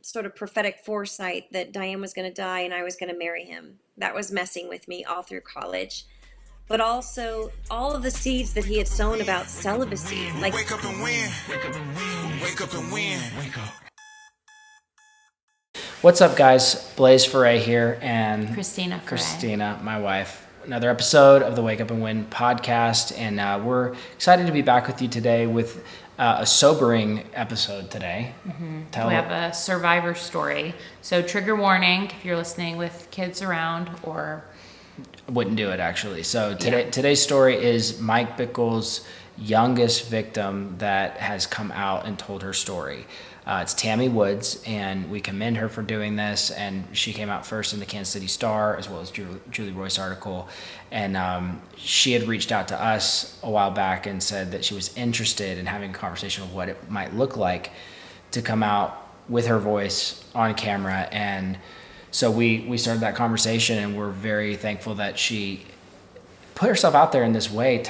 sort of prophetic foresight that Diane was going to die and I was going to marry him. That was messing with me all through college. But also all of the seeds that he had sown about celibacy. Like, wake up and win. Wake up and win. Wake up and win. Wake up. What's up, guys? Blaise Foray here, and Christina, my wife. Another episode of the Wake Up and Win podcast, and we're excited to be back with you today with a sobering episode today. We have a survivor story. So trigger warning if you're listening with kids around, or wouldn't do it actually. So today's story is Mike Bickle's youngest victim that has come out and told her story. It's Tammy Woods, and we commend her for doing this. And she came out first in the Kansas City Star, as well as Julie Royce article. And she had reached out to us a while back and said that she was interested in having a conversation of what it might look like to come out with her voice on camera. And so we started that conversation, and we're very thankful that she put herself out there in this way.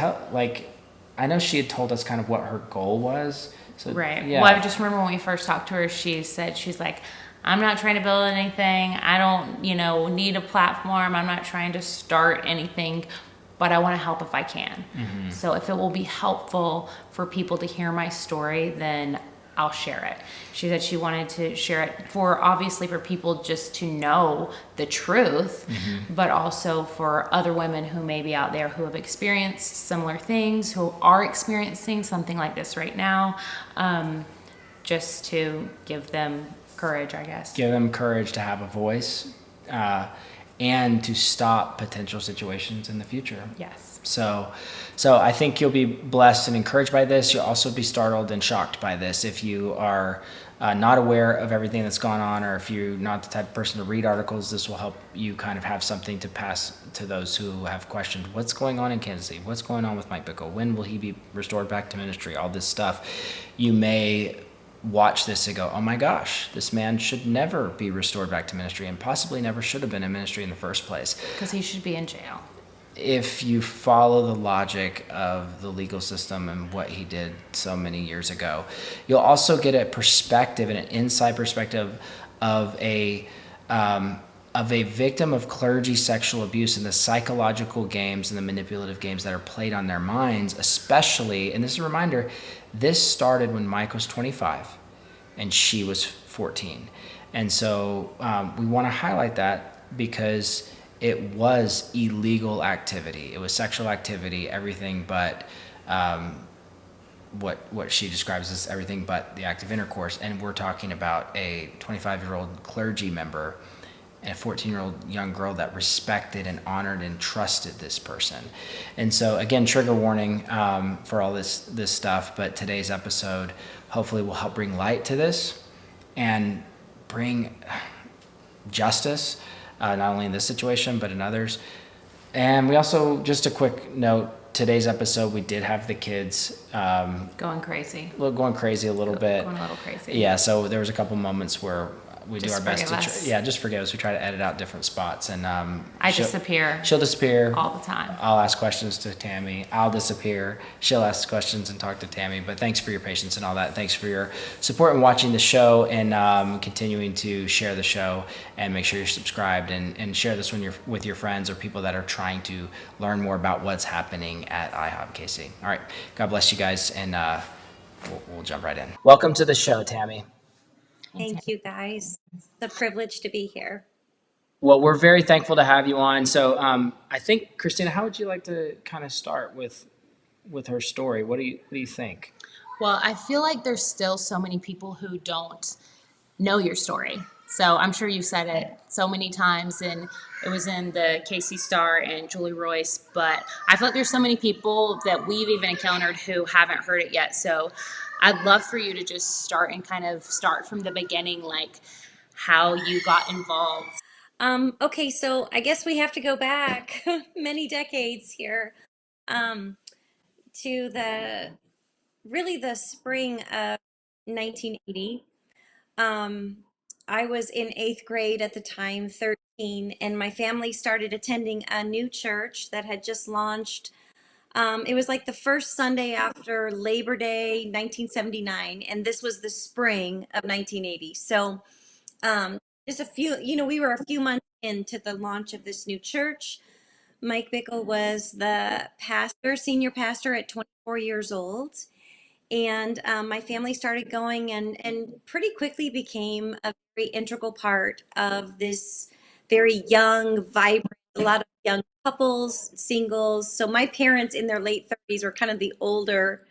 I know she had told us kind of what her goal was. So, right. Yeah. Well, I just remember when we first talked to her, she said, she's like, I'm not trying to build anything. I don't, need a platform. I'm not trying to start anything, but I want to help if I can. Mm-hmm. So if it will be helpful for people to hear my story, then I'll share it. She said she wanted to share it obviously for people just to know the truth, mm-hmm. but also for other women who may be out there who have experienced similar things, who are experiencing something like this right now, just to give them courage, I guess. Give them courage to have a voice and to stop potential situations in the future. Yes. So I think you'll be blessed and encouraged by this. You'll also be startled and shocked by this if you are not aware of everything that's gone on, or if you're not the type of person to read articles. This will help you kind of have something to pass to those who have questioned what's going on in Kansas City, what's going on with Mike Bickle, when will he be restored back to ministry, all this stuff. You may watch this and go, oh my gosh, this man should never be restored back to ministry, and possibly never should have been in ministry in the first place. Because he should be in jail. If you follow the logic of the legal system and what he did so many years ago, you'll also get a perspective and an inside perspective of a victim of clergy sexual abuse and the psychological games and the manipulative games that are played on their minds, especially, and this is a reminder, this started when Mike was 25 and she was 14. And so we want to highlight that because it was illegal activity. It was sexual activity, everything but what she describes as everything but the act of intercourse. And we're talking about a 25-year-old clergy member and a 14-year-old young girl that respected and honored and trusted this person. And so, again, trigger warning for all this stuff, but today's episode hopefully will help bring light to this and bring justice, not only in this situation, but in others. And we also, just a quick note, today's episode, we did have the kids going crazy a little bit. Going a little crazy. Yeah, so there was a couple moments where we just do our best to just forgive us. We try to edit out different spots, and I disappear. She'll disappear all the time. I'll ask questions to Tammy. I'll disappear. She'll ask questions and talk to Tammy. But thanks for your patience and all that. Thanks for your support in watching the show and continuing to share the show, and make sure you're subscribed and share this with your friends or people that are trying to learn more about what's happening at IHOP KC. All right, God bless you guys, and we'll jump right in. Welcome to the show, Tammy. thank you, guys. It's a privilege to be here. Well, we're very thankful to have you on. So I think, Christina, how would you like to kind of start with her story? What do you think? Well, I feel like there's still so many people who don't know your story. So I'm sure you've said it so many times, and it was in the KC Star and Julie Royce, but I feel like there's so many people that we've even encountered who haven't heard it yet. So I'd love for you to just start from the beginning, like how you got involved. Okay, so I guess we have to go back many decades here to the spring of 1980. I was in 8th grade at the time, 13, and my family started attending a new church that had just launched. It was like the first Sunday after Labor Day, 1979, and this was the spring of 1980. So just a few, we were a few months into the launch of this new church. Mike Bickle was the pastor, senior pastor at 24 years old. And my family started going and pretty quickly became a very integral part of this very young, vibrant, a lot of young couples, singles. So my parents in their late 30s were kind of the older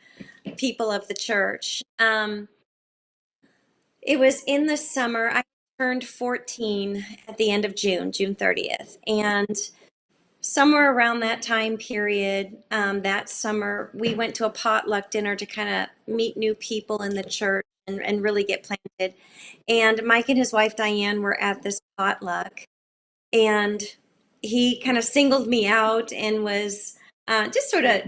people of the church. It was in the summer. I turned 14 at the end of June, June 30th. And somewhere around that time period, that summer, we went to a potluck dinner to kind of meet new people in the church and really get planted. And Mike and his wife Diane were at this potluck, and he kind of singled me out and was just sort of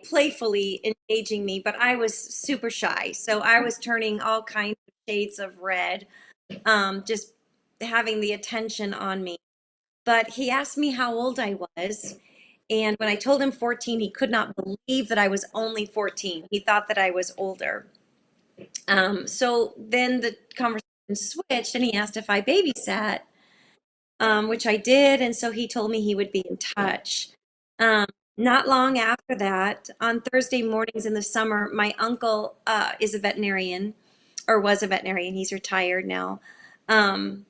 playfully engaging me, but I was super shy. So I was turning all kinds of shades of red, just having the attention on me. But he asked me how old I was. And when I told him 14, he could not believe that I was only 14. He thought that I was older. So then the conversation switched and he asked if I babysat, which I did. And so he told me he would be in touch. Um, Not long after that, on Thursday mornings in the summer, my uncle is a veterinarian, or was a veterinarian. He's retired now. And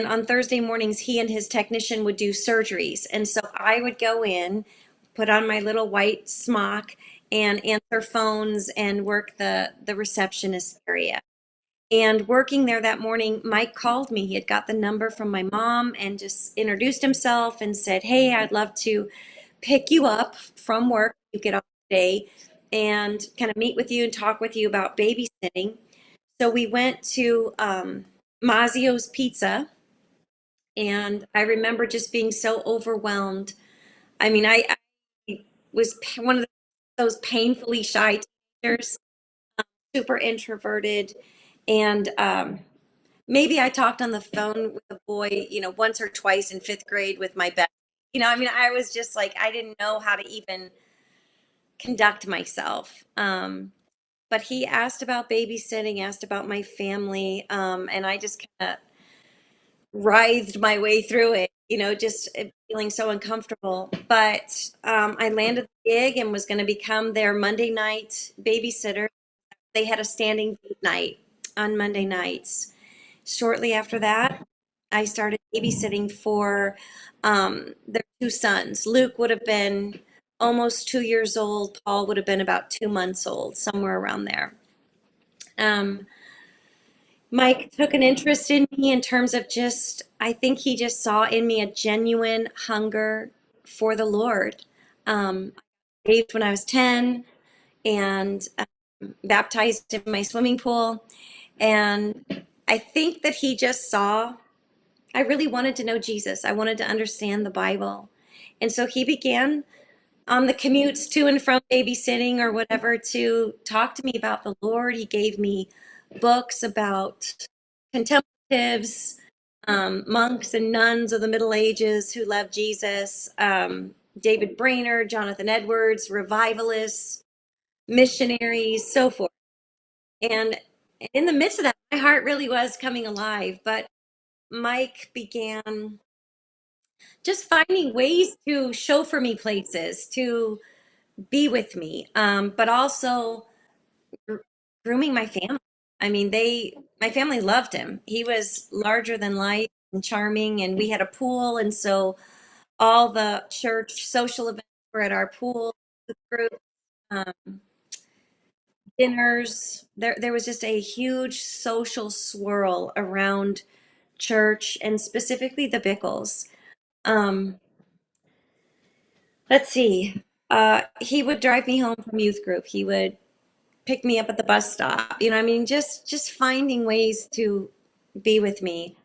on Thursday mornings, he and his technician would do surgeries. And so I would go in, put on my little white smock, and answer phones and work the receptionist area. And working there that morning, Mike called me. He had got the number from my mom and just introduced himself and said, "Hey, I'd love to pick you up from work. You get off today and kind of meet with you and talk with you about babysitting." So we went to Mazio's Pizza, and I remember just being so overwhelmed. I mean, I was one of those painfully shy teenagers, super introverted, and maybe I talked on the phone with a boy, once or twice in fifth grade with my best. I mean, I was just like, I didn't know how to even conduct myself. But he asked about babysitting, asked about my family, and I just kind of writhed my way through it, just feeling so uncomfortable. But I landed the gig and was going to become their Monday night babysitter. They had a standing date night on Monday nights. Shortly after that, I started babysitting for their two sons. Luke would have been almost 2 years old. Paul would have been about 2 months old, somewhere around there. Mike took an interest in me in terms of I think he just saw in me a genuine hunger for the Lord. I saved when I was 10 and baptized in my swimming pool. And I think that he just saw I really wanted to know Jesus. I wanted to understand the Bible. And so he began on the commutes to and from babysitting or whatever to talk to me about the Lord. He gave me books about contemplatives, monks and nuns of the Middle Ages who loved Jesus, David Brainerd, Jonathan Edwards, revivalists, missionaries, so forth. And in the midst of that, my heart really was coming alive. But Mike began just finding ways to chauffeur me places, to be with me, but also grooming my family. I mean, my family loved him. He was larger than life and charming, and we had a pool, and so all the church social events were at our pool, group, um, dinners. There was just a huge social swirl around church and specifically the Bickles. Um, let's see. He would drive me home from youth group. He would pick me up at the bus stop. I mean, just finding ways to be with me.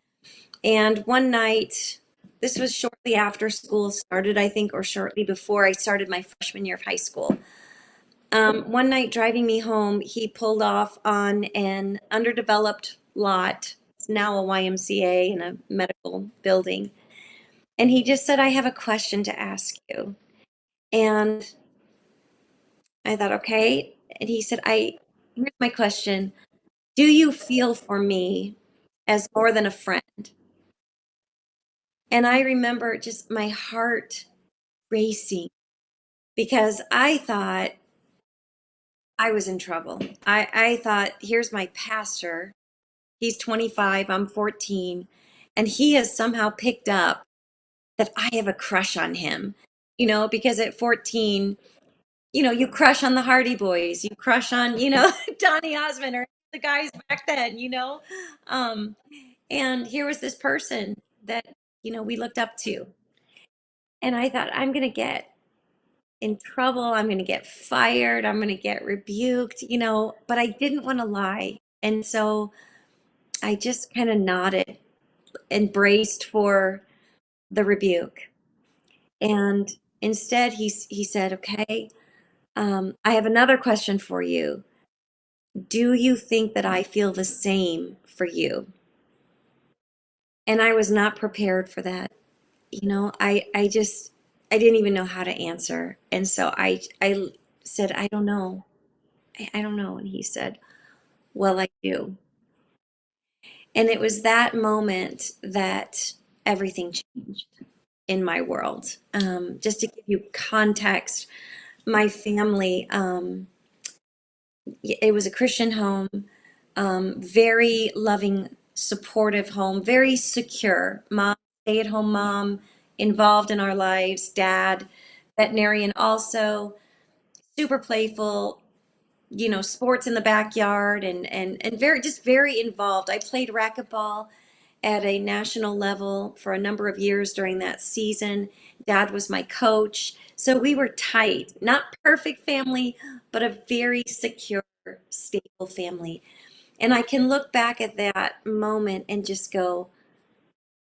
And one night, this was shortly after school started, I think, or shortly before I started my freshman year of high school. One night driving me home, he pulled off on an underdeveloped lot. It's now a YMCA in a medical building. And he just said, "I have a question to ask you." And I thought, okay. And he said, here's my question. Do you feel for me as more than a friend. And I remember just my heart racing because I thought I was in trouble. I thought, here's my pastor. He's 25, I'm 14, and he has somehow picked up that I have a crush on him. Because at 14, you crush on the Hardy Boys, you crush on, Donny Osmond or the guys back then. Um, and here was this person that, we looked up to. And I thought, I'm going to get in trouble. I'm going to get fired. I'm going to get rebuked, but I didn't want to lie. And so I just kind of nodded and braced for the rebuke. And instead, he said, okay, I have another question for you. Do you think that I feel the same for you? And I was not prepared for that. I didn't even know how to answer. And so I said, I don't know. I don't know. And he said, well, I do. And it was that moment that everything changed in my world. Just to give you context, my family, it was a Christian home, very loving, supportive home, very secure. Mom, stay-at-home mom, involved in our lives. Dad, veterinarian, also super playful. Sports in the backyard and very involved. I played racquetball at a national level for a number of years during that season. Dad was my coach. So we were tight, not perfect family, but a very secure, stable family. And I can look back at that moment and just go,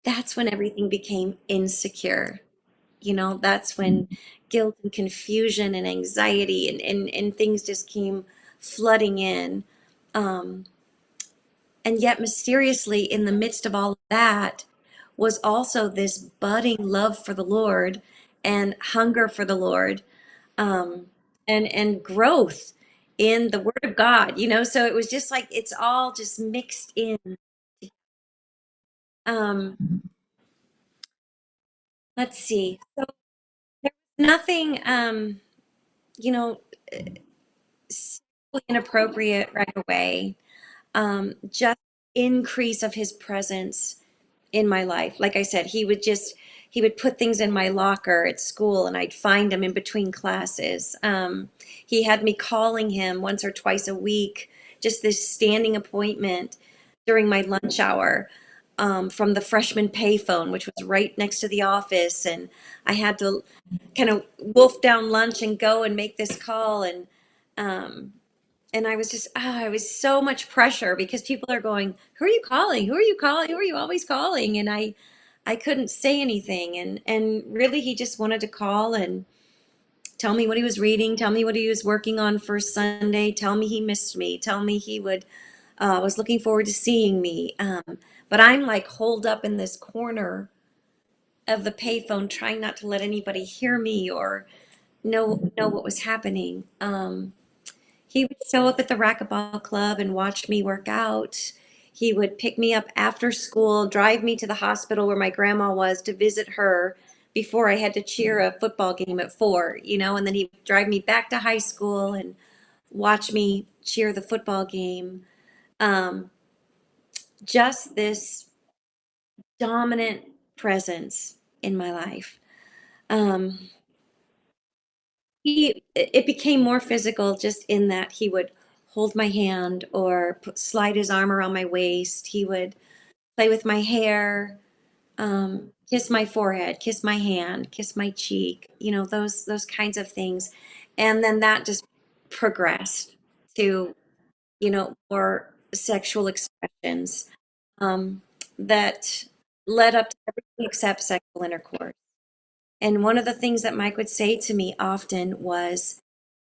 that's when everything became insecure. That's when guilt and confusion and anxiety and things just came flooding in. Um, and yet, mysteriously, in the midst of all of that, was also this budding love for the Lord and hunger for the Lord, um, and growth in the Word of God. So it was just like it's all just mixed in. Um, let's see. So there's nothing, you know, sexually inappropriate right away. Just increase of His presence in my life. Like I said, he would put things in my locker at school and I'd find them in between classes. He had me calling him once or twice a week, just this standing appointment during my lunch hour, from the freshman payphone, which was right next to the office. And I had to kind of wolf down lunch and go and make this call. Um, and I was just, I was so much pressure because people are going, who are you calling? Who are you calling? Who are you always calling? And I couldn't say anything. And really, he just wanted to call and tell me what he was reading, tell me what he was working on for Sunday, tell me he missed me, tell me he was looking forward to seeing me. But I'm like holed up in this corner of the payphone, trying not to let anybody hear me or know what was happening. He would show up at the racquetball club and watch me work out. He would pick me up after school, drive me to the hospital where my grandma was to visit her before I had to cheer a football game at 4, and then he'd drive me back to high school and watch me cheer the football game. Um, just this dominant presence in my life. Um, it became more physical just in that he would hold my hand or slide his arm around my waist. He would play with my hair, kiss my forehead, kiss my hand, kiss my cheek, those kinds of things. And then that just progressed to, more sexual expressions, um, that led up to everything except sexual intercourse. And one of the things that Mike would say to me often was,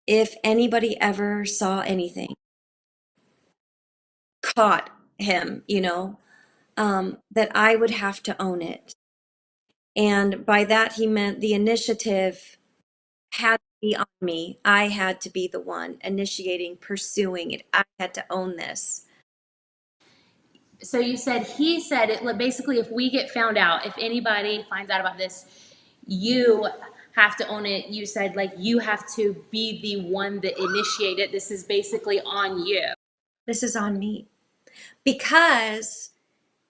if anybody ever saw anything, caught him, that I would have to own it. And by that, he meant the initiative had to be on me. I had to be the one initiating, pursuing it. I had to own this. So you said he said it basically, if we get found out, if anybody finds out about this, you have to own it. You said like you have to be the one that initiated. This is basically on you. This is on me because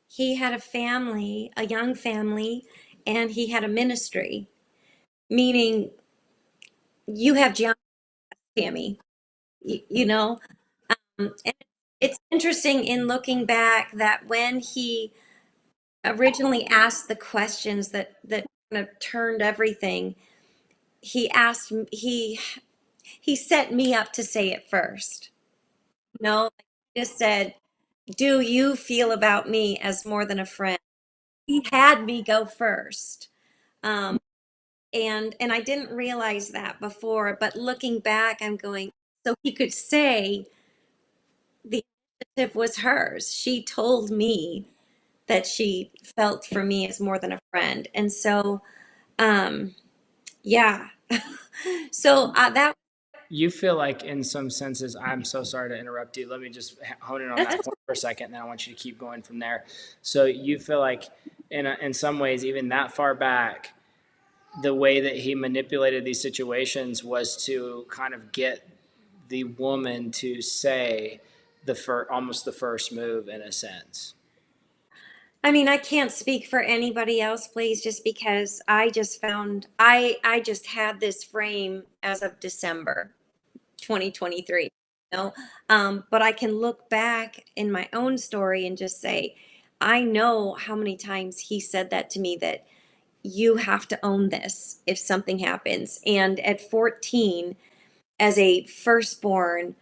he had a family, a young family, and he had a ministry, meaning you have John, Tammy, you know. And it's interesting in looking back that when he originally asked the questions that kind of turned everything, he asked he set me up to say it first. He just said, "Do you feel about me as more than a friend?" He had me go first. Um, and I didn't realize that before, but looking back, I'm going, so he could say the initiative was hers. She told me that she felt for me as more than a friend. And so, um, yeah. So that You feel like, in some senses, I'm so sorry to interrupt you. Let me just hone in on that that's point for a second, and then I want you to keep going from there. So you feel like, in some ways, even that far back, the way that he manipulated these situations was to kind of get the woman to say almost the first move, in a sense. I mean, I can't speak for anybody else, please, just because I just found I just had this frame as of December 2023, but I can look back in my own story and just say, I know how many times he said that to me, that you have to own this if something happens. And at 14, as a firstborn,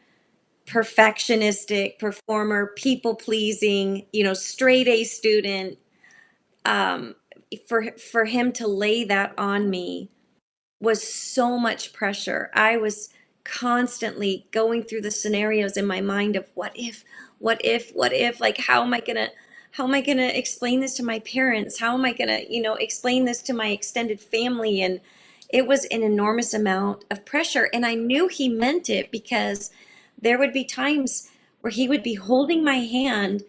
perfectionistic performer, people pleasing, straight A student, um, for him to lay that on me was so much pressure. I was constantly going through the scenarios in my mind of what if, like how am I gonna explain this to my parents? How am I gonna, explain this to my extended family? And it was an enormous amount of pressure. And I knew he meant it because there would be times where he would be holding my hand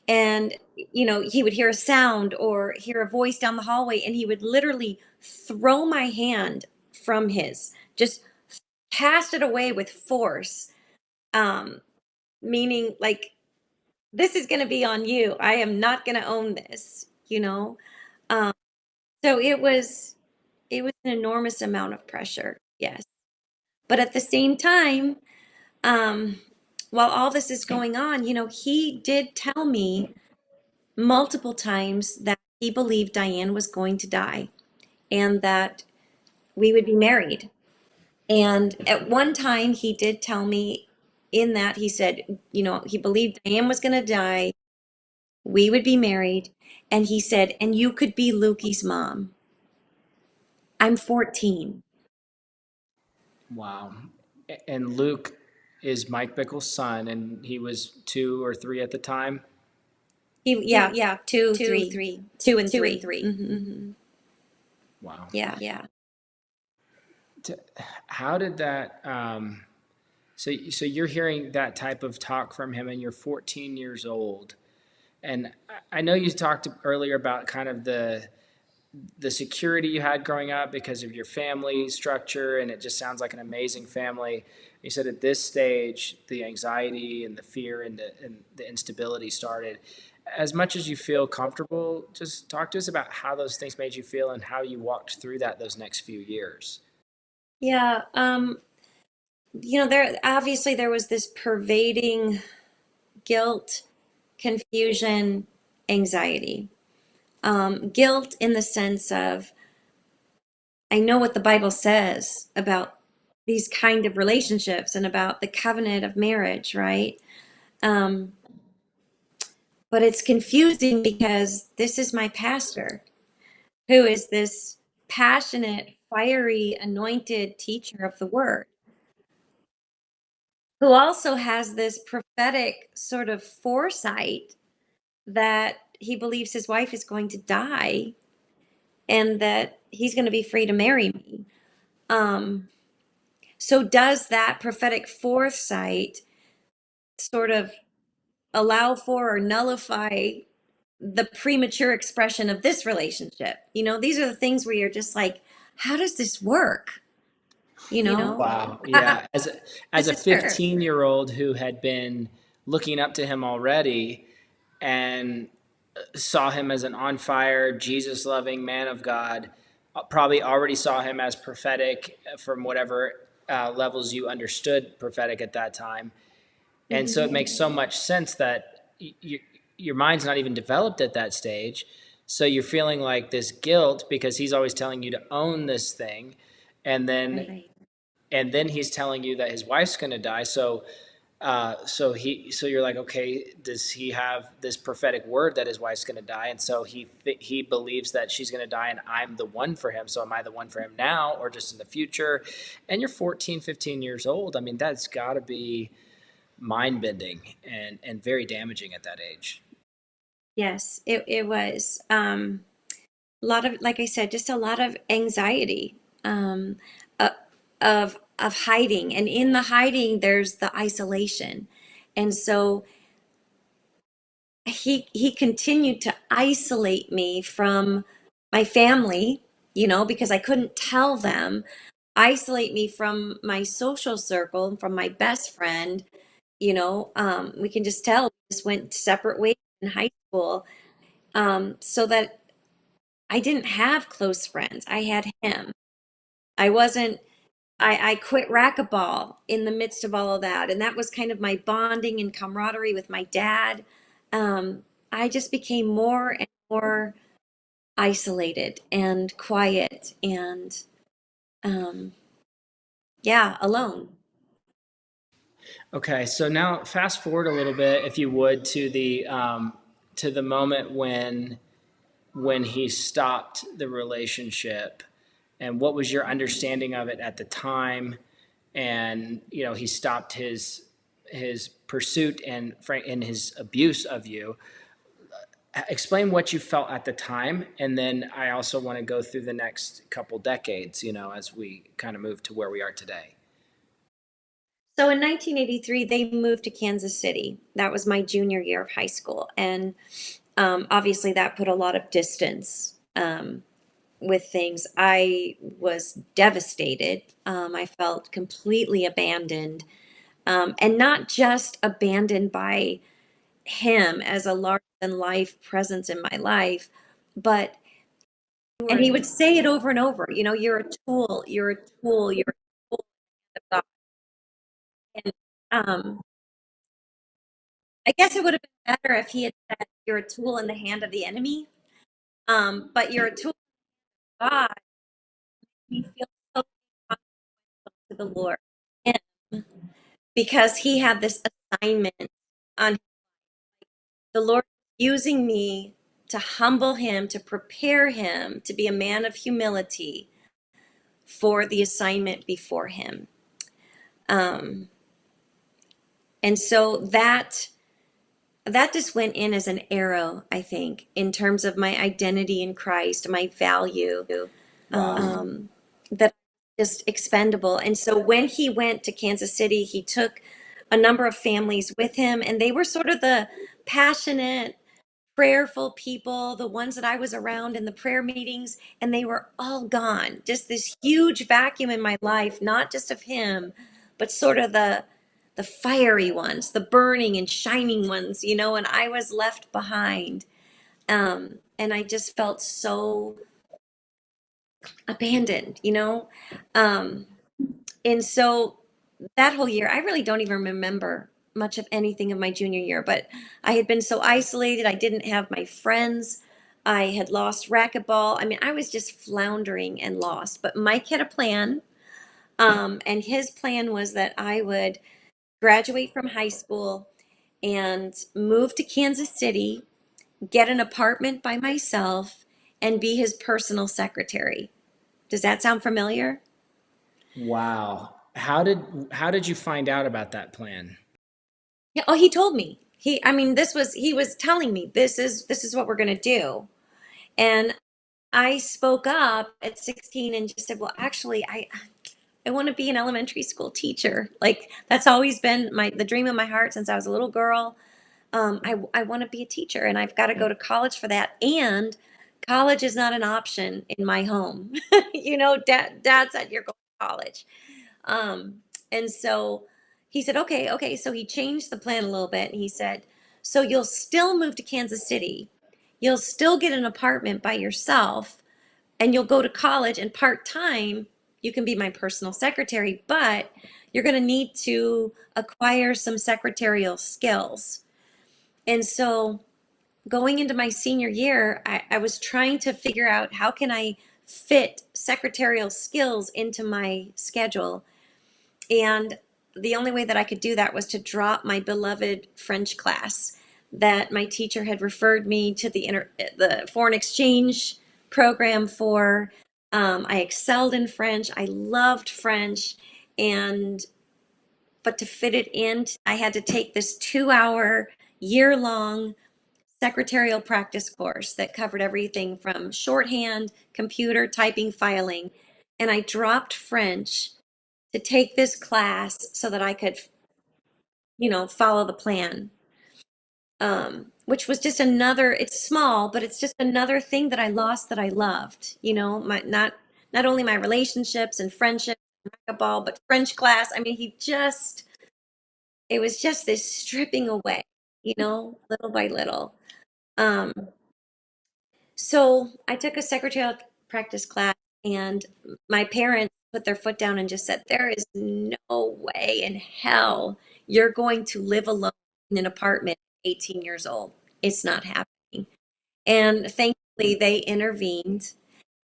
and he would hear a sound or hear a voice down the hallway, and he would literally throw my hand from his, just cast it away with force, um meaning like, this is going to be on you, I am not going to own this. um so it was an enormous amount of pressure, yes. But at the same time, um while all this is going on, he did tell me multiple times that he believed Diane was going to die and that we would be married. And at one time, he did tell me in that he said, he believed Diane was going to die, we would be married. And he said, and you could be Lukey's mom. I'm 14. Wow. And Luke is Mike Bickle's son, and he was 2 or 3 at the time. Yeah, two, three, two and three. Mm-hmm. Wow. Yeah. How did that? So you're hearing that type of talk from him, and you're 14 years old. And I know you talked earlier about kind of the security you had growing up because of your family structure, and it just sounds like an amazing family. You said at this stage, the anxiety and the fear and the instability started. As much as you feel comfortable, just talk to us about how those things made you feel and how you walked through that those next few years. Yeah. There was this pervading guilt, confusion, anxiety. Guilt in the sense of, I know what the Bible says about these kind of relationships and about the covenant of marriage, right? Um, but it's confusing because this is my pastor, who is this passionate, fiery, anointed teacher of the word, who also has this prophetic sort of foresight that he believes his wife is going to die and that he's going to be free to marry me. So does that prophetic foresight sort of allow for or nullify the premature expression of this relationship. These are the things where you're just like, how does this work? Wow. I, Yeah. As this a is her. 15-year-old who had been looking up to him already and saw him as an on fire, Jesus loving man of God, probably already saw him as prophetic from whatever levels you understood prophetic at that time. And so it makes so much sense that your mind's not even developed at that stage. So you're feeling like this guilt because he's always telling you to own this thing. And then Right. and then he's telling you that his wife's going to die. So you're like, okay, does he have this prophetic word that his wife's going to die? And so he believes that she's going to die and I'm the one for him. So am I the one for him now or just in the future? And you're 14, 15 years old. I mean, that's got to be mind bending and very damaging at that age. Yes, it was a lot of, like I said, just a lot of anxiety, uh, of hiding, and in the hiding, there's the isolation, and so he continued to isolate me from my family, because I couldn't tell them, isolate me from my social circle, from my best friend. We can just tell we just went separate ways in high school, so that I didn't have close friends. I had him. I wasn't, I quit racquetball in the midst of all of that. And that was kind of my bonding and camaraderie with my dad. I just became more and more isolated and quiet and, um, yeah, alone. Okay, so now fast forward a little bit, if you would, to the moment when he stopped the relationship, and what was your understanding of it at the time? And he stopped his pursuit and his abuse of you. Explain what you felt at the time, and then I also want to go through the next couple decades, as we kind of move to where we are today. So in 1983, they moved to Kansas City. That was my junior year of high school. And obviously, that put a lot of distance with things. I was devastated. I felt completely abandoned, and not just abandoned by him as a larger than life presence in my life, but, and he would say it over and over, you're a tool, you're a tool, you're a tool of God. And I guess it would have been better if he had said, you're a tool in the hand of the enemy. But you're a tool of God. You feel so responsible to the Lord. And because he had this assignment on the Lord using me to humble him, to prepare him to be a man of humility for the assignment before him. Um, and so that just went in as an arrow, I think, in terms of my identity in Christ, my value, that just expendable. And so when he went to Kansas City, he took a number of families with him, and they were sort of the passionate, prayerful people, the ones that I was around in the prayer meetings, and they were all gone. Just this huge vacuum in my life, not just of him, but sort of the fiery ones, the burning and shining ones, and I was left behind. And I just felt so abandoned, Um, and so that whole year, I really don't even remember much of anything of my junior year, but I had been so isolated. I didn't have my friends. I had lost racquetball. I mean, I was just floundering and lost. But Mike had a plan. And his plan was that I would graduate from high school and move to Kansas City, get an apartment by myself, and be his personal secretary. Does that sound familiar? Wow. How did you find out about that plan? Yeah, oh, he told me. He was telling me this is what we're going to do. And I spoke up at 16 and just said, "Well, actually, I want to be an elementary school teacher. Like that's always been the dream of my heart since I was a little girl." I want to be a teacher and I've got to go to college for that. And college is not an option in my home. Dad said you're going to college. Um, and so he said, okay, okay. So he changed the plan a little bit. And he said, so you'll still move to Kansas City. You'll still get an apartment by yourself and you'll go to college, and part-time, you can be my personal secretary, but you're going to need to acquire some secretarial skills. And so going into my senior year, I was trying to figure out how can I fit secretarial skills into my schedule. And the only way that I could do that was to drop my beloved French class that my teacher had referred me to the foreign exchange program for. I excelled in French. I loved French. And but to fit it in, I had to take this 2-hour, year-long secretarial practice course that covered everything from shorthand, computer, typing, filing. And I dropped French to take this class so that I could, follow the plan. Which was just another, it's small, but it's just another thing that I lost that I loved, my not only my relationships and friendships, racquetball, but French class. I mean, it was just this stripping away, little by little. Um, so I took a secretarial practice class, and my parents put their foot down and just said, there is no way in hell you're going to live alone in an apartment at 18 years old. It's not happening. And thankfully, they intervened.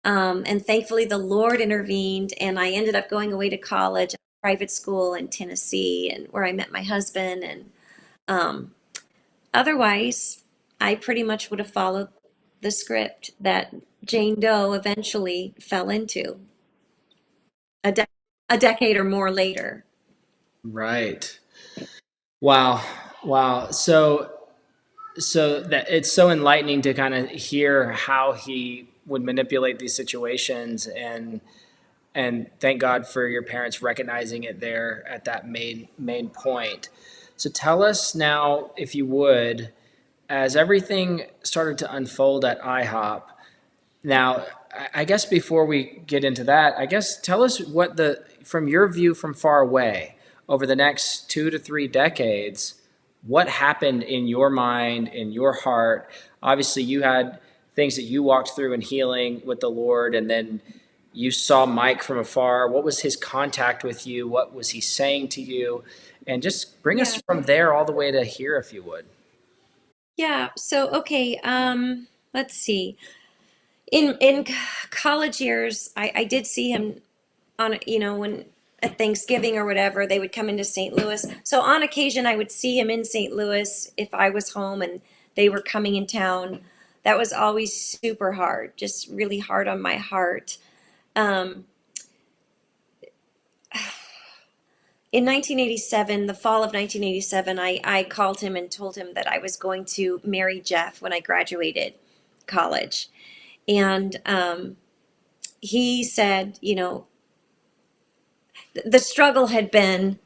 And thankfully, the Lord intervened, and I ended up going away to college, private school in Tennessee, and where I met my husband. And um, otherwise, I pretty much would have followed the script that Jane Doe eventually fell into a, de- a decade or more later. Right. Wow. Wow. So that it's so enlightening to kind of hear how he would manipulate these situations, and thank God for your parents recognizing it there at that main point. So tell us now, if you would, as everything started to unfold at IHOP. Now, I guess before we get into that, I guess tell us from your view from far away, over the next 2 to 3 decades, what happened in your mind, in your heart? Obviously, you had things that you walked through in healing with the Lord, and then you saw Mike from afar. What was his contact with you? What was he saying to you? And just bring Yeah. us from there all the way to here, if you would. Yeah. So, okay. Let's see. In college years, I did see him on, when at Thanksgiving or whatever, they would come into St. Louis. So on occasion, I would see him in St. Louis if I was home and they were coming in town. That was always super hard, just really hard on my heart. Um, in 1987, the fall of 1987, I called him and told him that I was going to marry Jeff when I graduated college. And he said, the struggle had been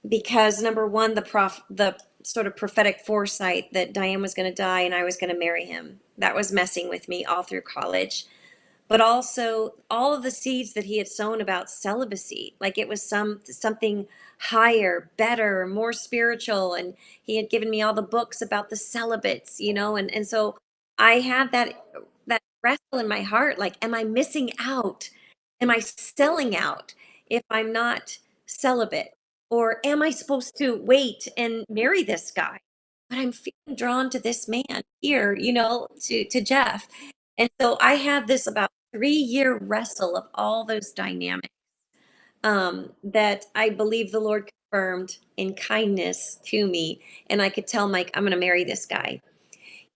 because number one, the sort of prophetic foresight that Diane was going to die and I was going to marry him. That was messing with me all through college. But also all of the seeds that he had sown about celibacy, like it was something higher, better, more spiritual, and he had given me all the books about the celibates, and so I had that wrestle in my heart, like, am I missing out? Am I selling out if I'm not celibate? Or am I supposed to wait and marry this guy? But I'm feeling drawn to this man here, to Jeff. And so I had this about 3-year wrestle of all those dynamics that I believe the Lord confirmed in kindness to me. And I could tell Mike, I'm going to marry this guy.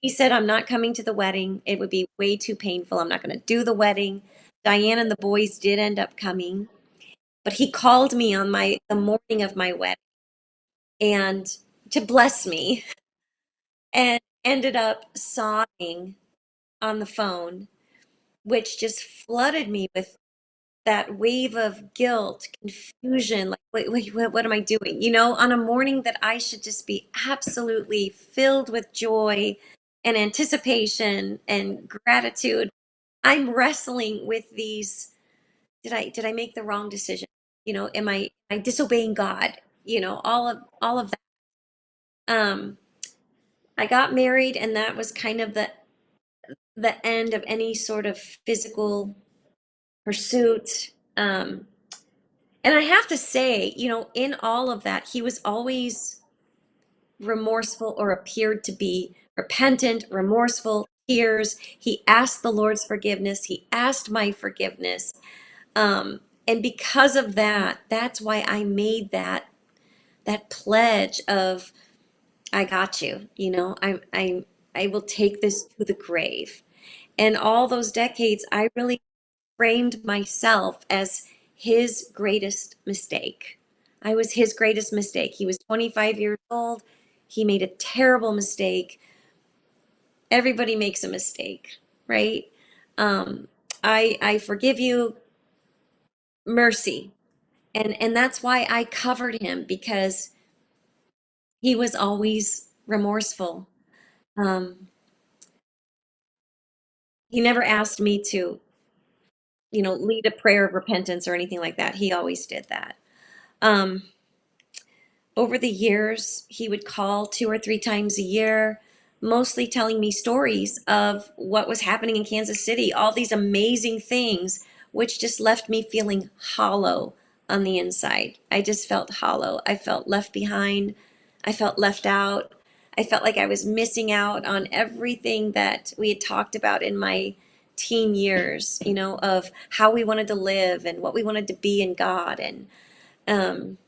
He said, I'm not coming to the wedding. It would be way too painful. I'm not going to do the wedding. Diane and the boys did end up coming, but he called me on the morning of my wedding and to bless me, and ended up sobbing on the phone, which just flooded me with that wave of guilt, confusion, like, wait, what am I doing? You know, on a morning that I should just be absolutely filled with joy and anticipation and gratitude, I'm wrestling with these. Did I make the wrong decision? You know, am I disobeying God? You know, all of that. Um, I got married, and that was kind of the end of any sort of physical pursuit. And I have to say, you know, in all of that, he was always remorseful, or appeared to be repentant, remorseful, tears. He asked the Lord's forgiveness. He asked my forgiveness. And because of that, that's why I made that pledge of, I got you. You know, I will take this to the grave. And all those decades, I really framed myself as his greatest mistake. I was his greatest mistake. He was 25 years old. He made a terrible mistake. Everybody makes a mistake, right? Um, I forgive you, mercy. And that's why I covered him, because he was always remorseful. Um, he never asked me to, you know, lead a prayer of repentance or anything like that. He always did that. Um, Over the years, he would call 2 or 3 times a year, mostly telling me stories of what was happening in Kansas City, all these amazing things, which just left me feeling hollow on the inside. I just felt hollow. I felt left behind. I felt left out. I felt like I was missing out on everything that we had talked about in my teen years, you know, of how we wanted to live and what we wanted to be in God. And um,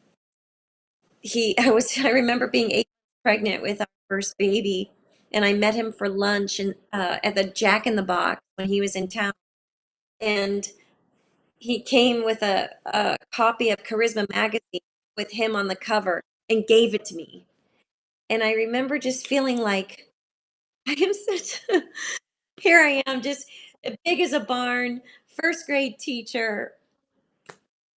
I remember being 8 months pregnant with our first baby, and I met him for lunch and at the Jack in the Box when he was in town, and he came with a copy of Charisma magazine with him on the cover and gave it to me. And I remember just feeling like, I am such here I am, just big as a barn, first grade teacher,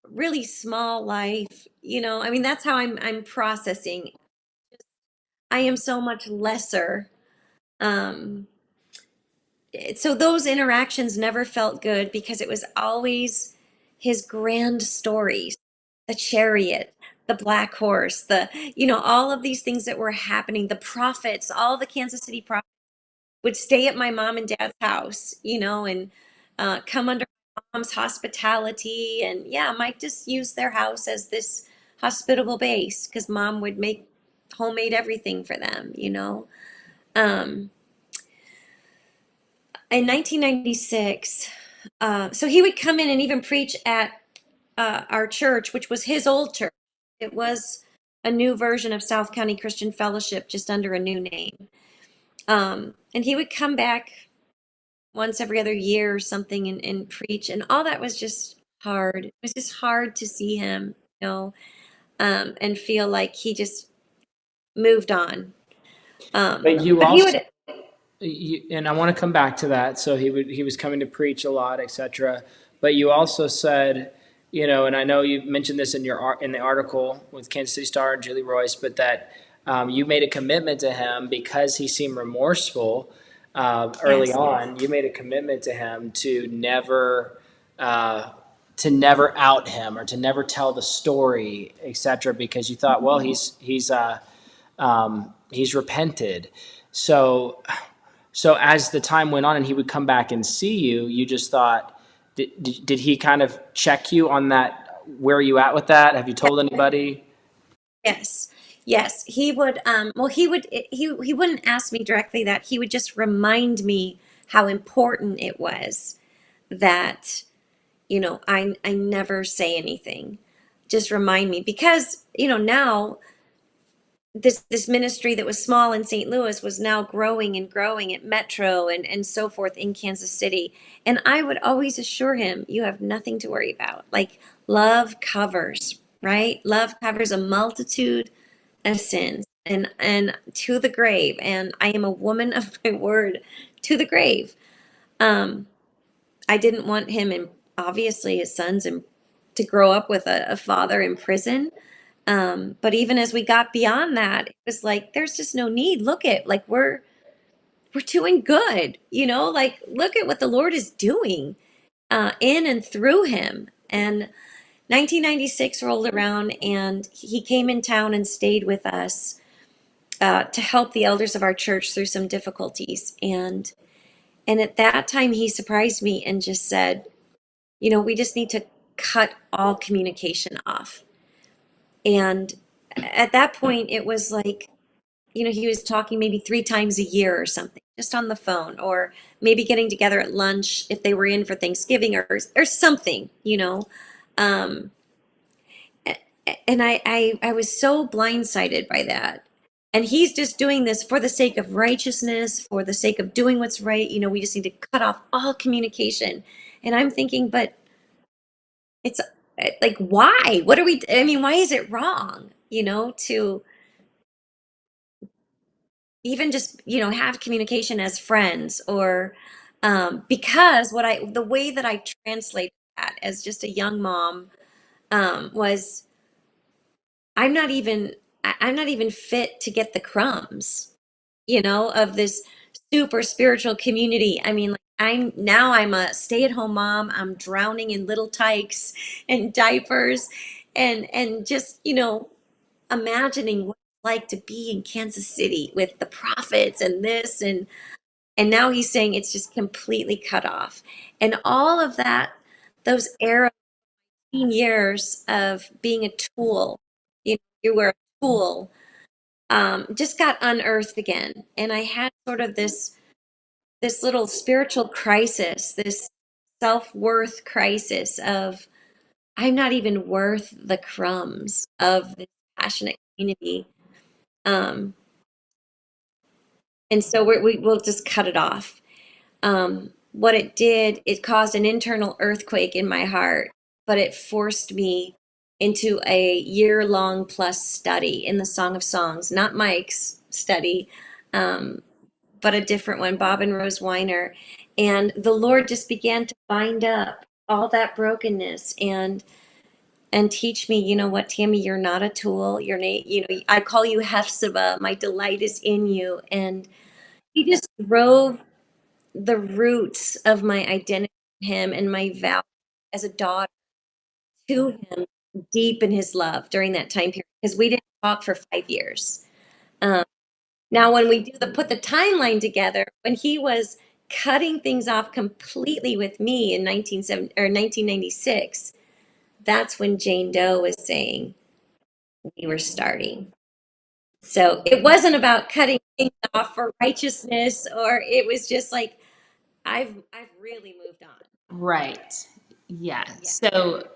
really small life, you know. I mean, that's how I'm processing. I am so much lesser. Um, so those interactions never felt good, because it was always his grand stories, the chariot, the black horse, you know, all of these things that were happening, the prophets, all the Kansas City prophets would stay at my mom and dad's house, you know, and come under mom's hospitality. And yeah, Mike just used their house as this hospitable base, because mom would make homemade everything for them, you know. Um, in 1996, so he would come in and even preach at our church, which was his old church. It was a new version of South County Christian Fellowship, just under a new name. And he would come back once every other year or something, and preach, and all that was just hard. It was just hard to see him, you know, and feel like he just moved on. But you But he also, would, and I want to come back to that. So he was coming to preach a lot, etc. But you also said, you know, and I know you mentioned this in in the article with Kansas City Star and Julie Royce, but that you made a commitment to him because he seemed remorseful early yes, on. You made a commitment to him uh, to never out him or to never tell the story, etc. Because you thought, well, he's repented. So as the time went on and he would come back and see you, you just thought, did he kind of check you on that? Where are you at with that? Have you told anybody? yes, yes. He would, well, he wouldn't ask me directly that. He would just remind me how important it was that, you know, I never say anything. Just remind me, because, you know, now this ministry that was small in St. Louis was now growing and growing at Metro and so forth in Kansas City. And I would always assure him, you have nothing to worry about. Like, love covers, right? Love covers a multitude of sins, and to the grave. And I am a woman of my word, to the grave. Um, I didn't want him obviously his sons and to grow up with a father in prison. But even as we got beyond that, it was like, there's just no need. Look at, like, we're doing good, like, look at what the Lord is doing in and through him. And 1996 rolled around, and he came in town and stayed with us to help the elders of our church through some difficulties. And at that time, he surprised me and just said, we just need to cut all communication off. And at that point, it was like, he was talking maybe 3 times a year or something, just on the phone, or maybe getting together at lunch if they were in for Thanksgiving or something. Um, and I was so blindsided by that. And he's just doing this for the sake of righteousness, for the sake of doing what's right. We just need to cut off all communication. And I'm thinking, but it's like, why? What are we, I mean, why is it wrong, to even just, have communication as friends, or because the way that I translate that as just a young mom was, I'm not even fit to get the crumbs, of this super spiritual community. I mean, like, I'm a stay-at-home mom. I'm drowning in little tykes and diapers, and just, imagining what it's like to be in Kansas City with the prophets and this, and now he's saying it's just completely cut off. And all of that, those era years of being a tool, you were a tool, just got unearthed again. And I had sort of this little spiritual crisis, this self-worth crisis of, I'm not even worth the crumbs of this passionate community. Um, and so we'll just cut it off. What it did, it caused an internal earthquake in my heart, but it forced me into a year-long plus study in the Song of Songs, not Mike's study, but a different one, Bob and Rose Weiner. And the Lord just began to bind up all that brokenness and teach me, what, Tammy, you're not a tool. I call you Hephzibah. My delight is in you. And he just drove the roots of my identity in him and my value as a daughter to him deep in his love during that time period, because we didn't talk for 5 years. Now, when we put the timeline together, when he was cutting things off completely with me in 1996, that's when Jane Doe was saying we were starting. So it wasn't about cutting things off for righteousness, or it was just like, I've really moved on. Right. Yeah. So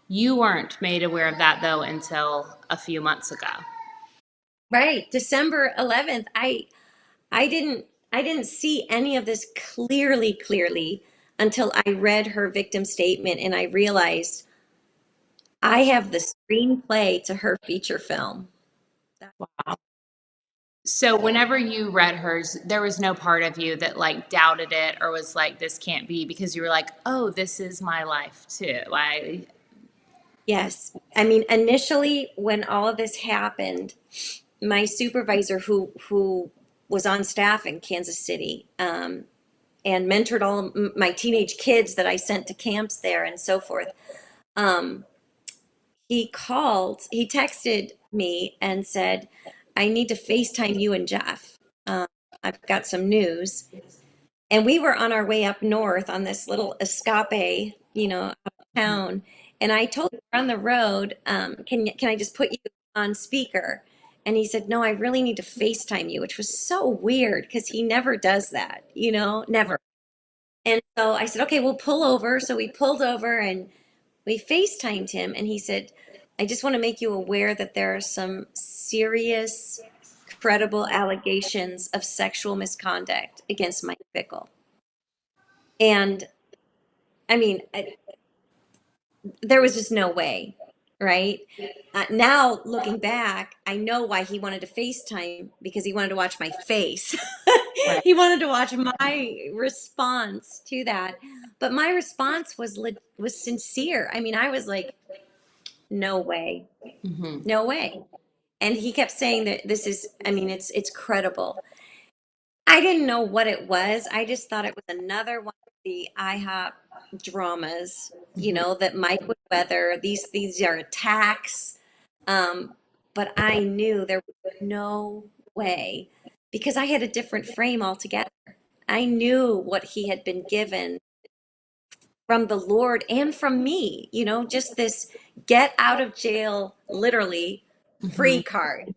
you weren't made aware of that though until a few months ago. Right. December 11th, I didn't see any of this clearly until I read her victim statement, and I realized I have the screenplay to her feature film. Wow. So whenever you read hers, there was no part of you that like doubted it or was like, this can't be, because you were like, oh, this is my life too. Yes. I mean, initially when all of this happened, my supervisor who was on staff in Kansas City, and mentored all of my teenage kids that I sent to camps there and so forth. He texted me and said, I need to FaceTime you and Jeff. I've got some news. And we were on our way up north on this little escape, out of town. And I told him, we're on the road. Can I just put you on speaker? And he said, no, I really need to FaceTime you, which was so weird because he never does that, never. And so I said, okay, we'll pull over. So we pulled over and we FaceTimed him, and he said, I just want to make you aware that there are some serious, credible allegations of sexual misconduct against Mike Bickle. And I mean, there was just no way, right? Now, looking back, I know why he wanted to FaceTime, because he wanted to watch my face. Right. He wanted to watch my response to that. But my response was sincere. I mean, I was like, no way. Mm-hmm. No way. And he kept saying that this is, I mean, it's credible. I didn't know what it was. I just thought it was another one of the IHOP dramas, that Mike would weather. These are attacks. Um, but I knew there was no way because I had a different frame altogether. I knew what he had been given from the Lord and from me, just this get out of jail, literally Mm-hmm. free card.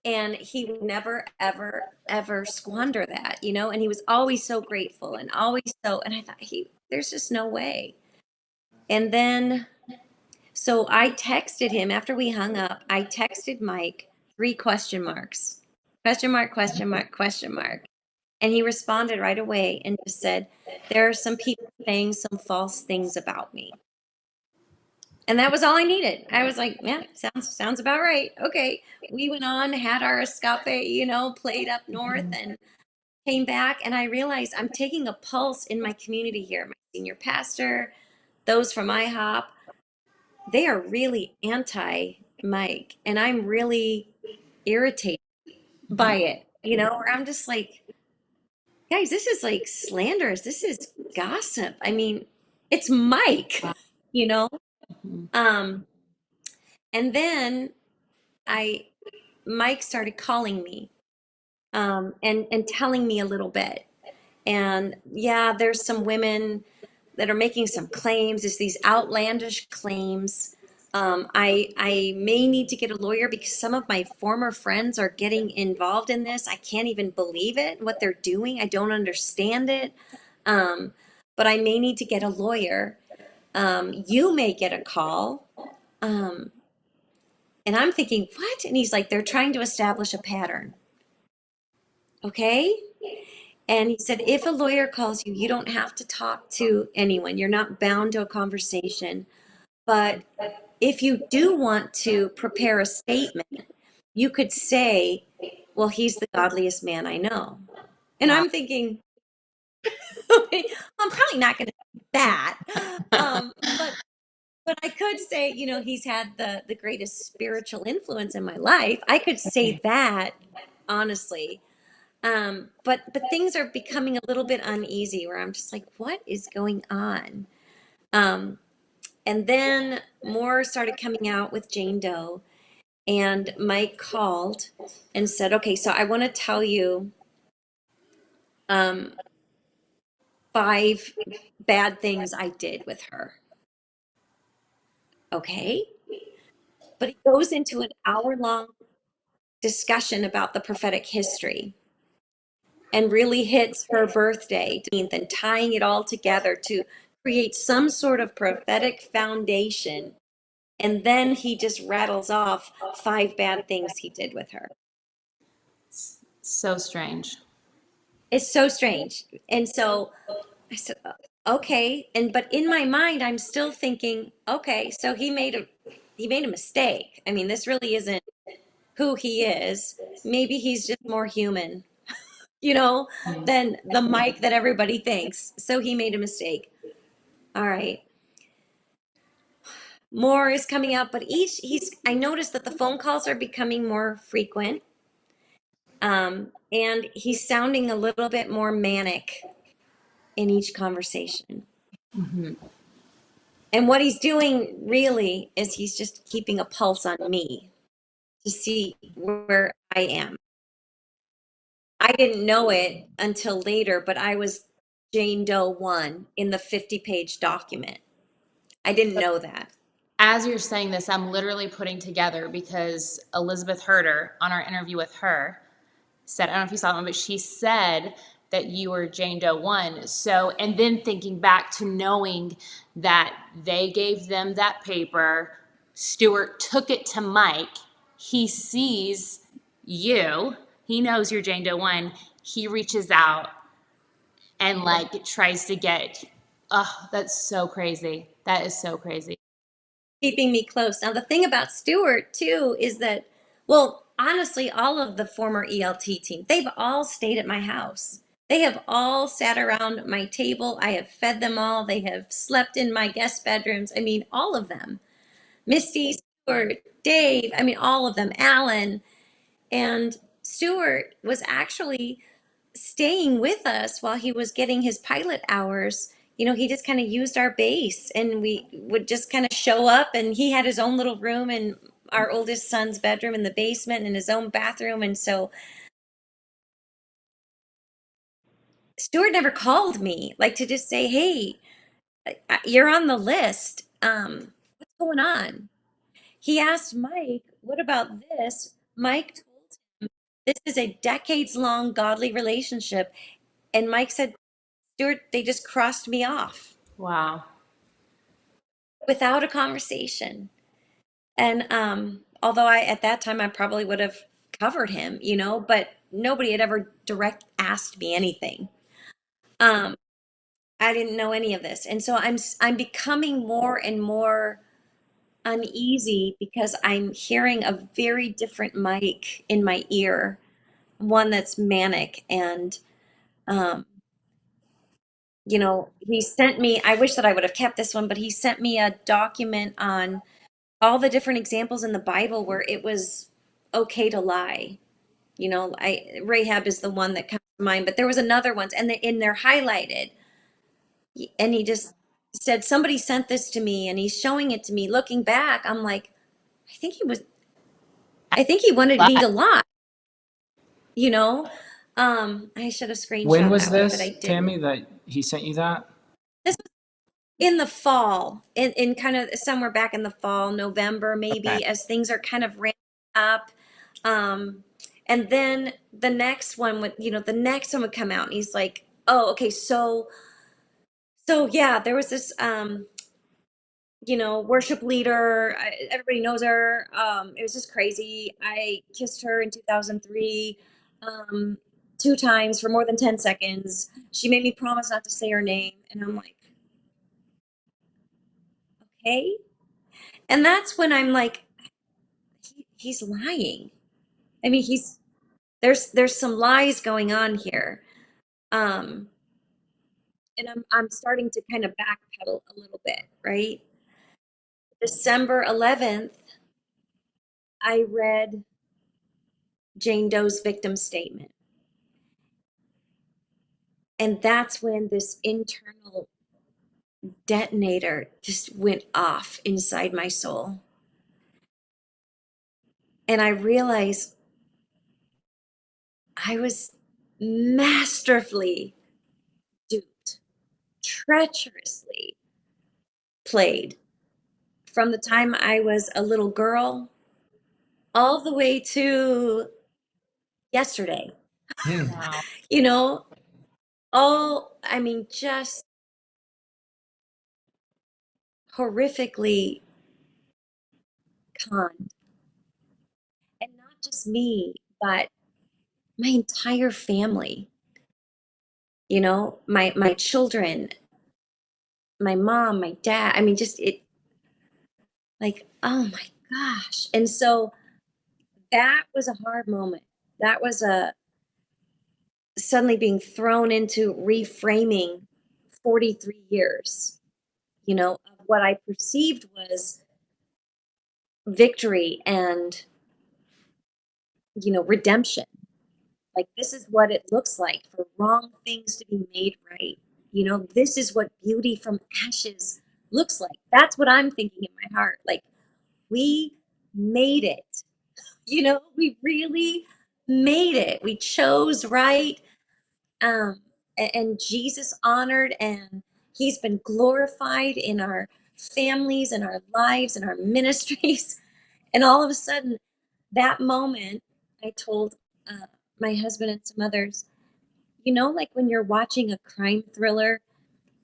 And he would never, ever, ever squander that, and he was always so grateful and always and I thought, there's just no way. And then, so I texted him after we hung up, I texted Mike 3 question marks, question mark, question mark, question mark. And he responded right away and just said, there are some people saying some false things about me. And that was all I needed. I was like, yeah, sounds about right. Okay. We went on, had our escape, played up north and came back. And I realized I'm taking a pulse in my community here. My senior pastor, those from IHOP, they are really anti Mike. And I'm really irritated by it, where I'm just like, guys, this is like slanderous. This is gossip. I mean, it's Mike, you know? Mm-hmm. Um, and then I Mike started calling me and telling me a little bit. And yeah, there's some women that are making some claims. It's these outlandish claims. I may need to get a lawyer because some of my former friends are getting involved in this. I can't even believe it, what they're doing. I don't understand it. Um, but I may need to get a lawyer. You may get a call. Um, and I'm thinking, what? And he's like, they're trying to establish a pattern. Okay. And he said, if a lawyer calls you, you don't have to talk to anyone. You're not bound to a conversation. But if you do want to prepare a statement, you could say, well, he's the godliest man I know. And Wow. I'm thinking, okay, I'm probably not going to do that. But I could say, he's had the greatest spiritual influence in my life. I could say that honestly. But things are becoming a little bit uneasy where I'm just like, what is going on? Um, and then more started coming out with Jane Doe, and Mike called and said, okay, so I want to tell you um, 5 bad things I did with her. Okay. But he goes into an hour-long discussion about the prophetic history and really hits her birthday and tying it all together to create some sort of prophetic foundation. And then he just rattles off 5 bad things he did with her. So strange. It's so strange. And so I said, okay. But in my mind, I'm still thinking, okay, so he made a mistake. I mean, this really isn't who he is. Maybe he's just more human, than the Mike that everybody thinks. So he made a mistake. All right. More is coming out, but I noticed that the phone calls are becoming more frequent. And he's sounding a little bit more manic in each conversation. Mm-hmm. And what he's doing really is he's just keeping a pulse on me to see where I am. I didn't know it until later, but I was Jane Doe 1 in the 50-page document. I didn't know that. As you're saying this, I'm literally putting together because Elizabeth Herder, on our interview with her, said, I don't know if you saw that one, but she said that you were Jane Doe 1. So, and then thinking back to knowing that they gave them that paper, Stuart took it to Mike, he sees you, he knows you're Jane Doe 1, he reaches out and like tries to get, oh, that's so crazy. That is so crazy. Keeping me close. Now, the thing about Stuart, too, is that, well, honestly, all of the former ELT team, they've all stayed at my house. They have all sat around my table. I have fed them all. They have slept in my guest bedrooms. I mean, all of them. Misty, Stuart, Dave, I mean, all of them, Alan. And Stuart was actually staying with us while he was getting his pilot hours. He just kind of used our base, and we would just kind of show up, and he had his own little room in our oldest son's bedroom in the basement and his own bathroom. And so Stuart never called me like to just say, "Hey, you're on the list. What's going on?" He asked Mike, "What about this?" Mike told him, "This is a decades long godly relationship." And Mike said, "Stuart, they just crossed me off Wow. without a conversation." And although at that time I probably would have covered him, but nobody had ever direct asked me anything. Um, I didn't know any of this. And so I'm becoming more and more uneasy because I'm hearing a very different Mike in my ear, one that's manic. And um, he sent me, I wish that I would have kept this one, but he sent me a document on all the different examples in the Bible where it was okay to lie. Rahab is the one that comes to mind, but there was another one, and they're highlighted. And he just said, "Somebody sent this to me," and he's showing it to me. Looking back, I'm like, I think he wanted me to lie. You know, I should have When screenshot was that one, but I this, didn't. Tammy, that he sent you that? This was in the fall, in kind of somewhere back in the fall, November Okay. maybe, as things are kind of ramping up. Um, and then the next one would come out, and he's like, "Oh, okay, so yeah, there was this worship leader. Everybody knows her. It was just crazy. I kissed her in 2003, um, 2 times for more than 10 seconds. She made me promise not to say her name." And I'm like, okay. And that's when I'm like, he's lying. I mean, there's some lies going on here. Um, and I'm starting to kind of backpedal a little bit, right? December 11th, I read Jane Doe's victim statement. And that's when this internal detonator just went off inside my soul. And I realized I was masterfully duped, treacherously played from the time I was a little girl all the way to yesterday. Wow. You know, I mean, just horrifically conned. And not just me, but my entire family, my children, my mom, my dad. I mean, just it, like, oh my gosh. And so that was a hard moment. That was a suddenly being thrown into reframing 43 years, of what I perceived was victory and, redemption. Like, this is what it looks like for wrong things to be made right. This is what beauty from ashes looks like. That's what I'm thinking in my heart. Like, we made it. We really made it. We chose right. And Jesus honored, and he's been glorified in our families and our lives and our ministries. And all of a sudden, that moment, I told my husband and some others, like when you're watching a crime thriller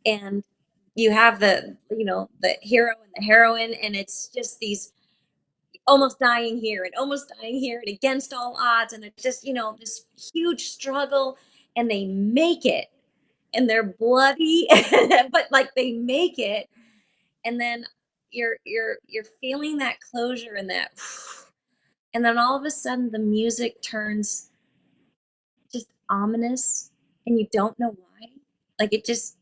and you have the hero and the heroine, and it's just these almost dying here and almost dying here and against all odds, and it's just this huge struggle, and they make it, and they're bloody, but like they make it, and then you're feeling that closure and that And then all of a sudden the music turns just ominous and you don't know why. Like it just,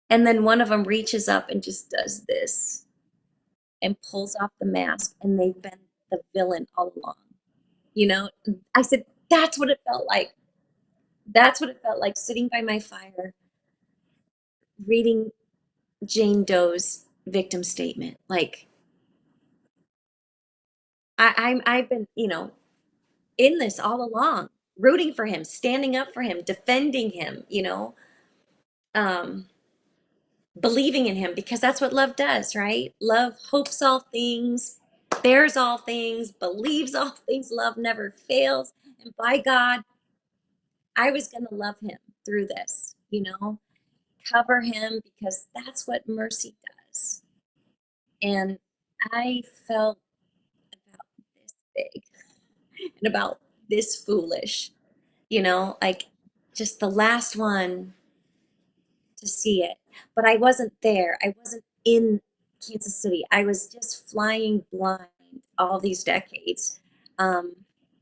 and then one of them reaches up and just does this and pulls off the mask, and they've been the villain all along. You know, I said, that's what it felt like. That's what it felt like sitting by my fire, reading Jane Doe's victim statement. Like, I've been, in this all along, rooting for him, standing up for him, defending him, um, believing in him, because that's what love does, right? Love hopes all things, bears all things, believes all things. Love never fails. And by God, I was going to love him through this, cover him, because that's what mercy does. And I felt about this big and about this foolish, like just the last one to see it. But I wasn't there. I wasn't in Kansas City. I was just flying blind all these decades,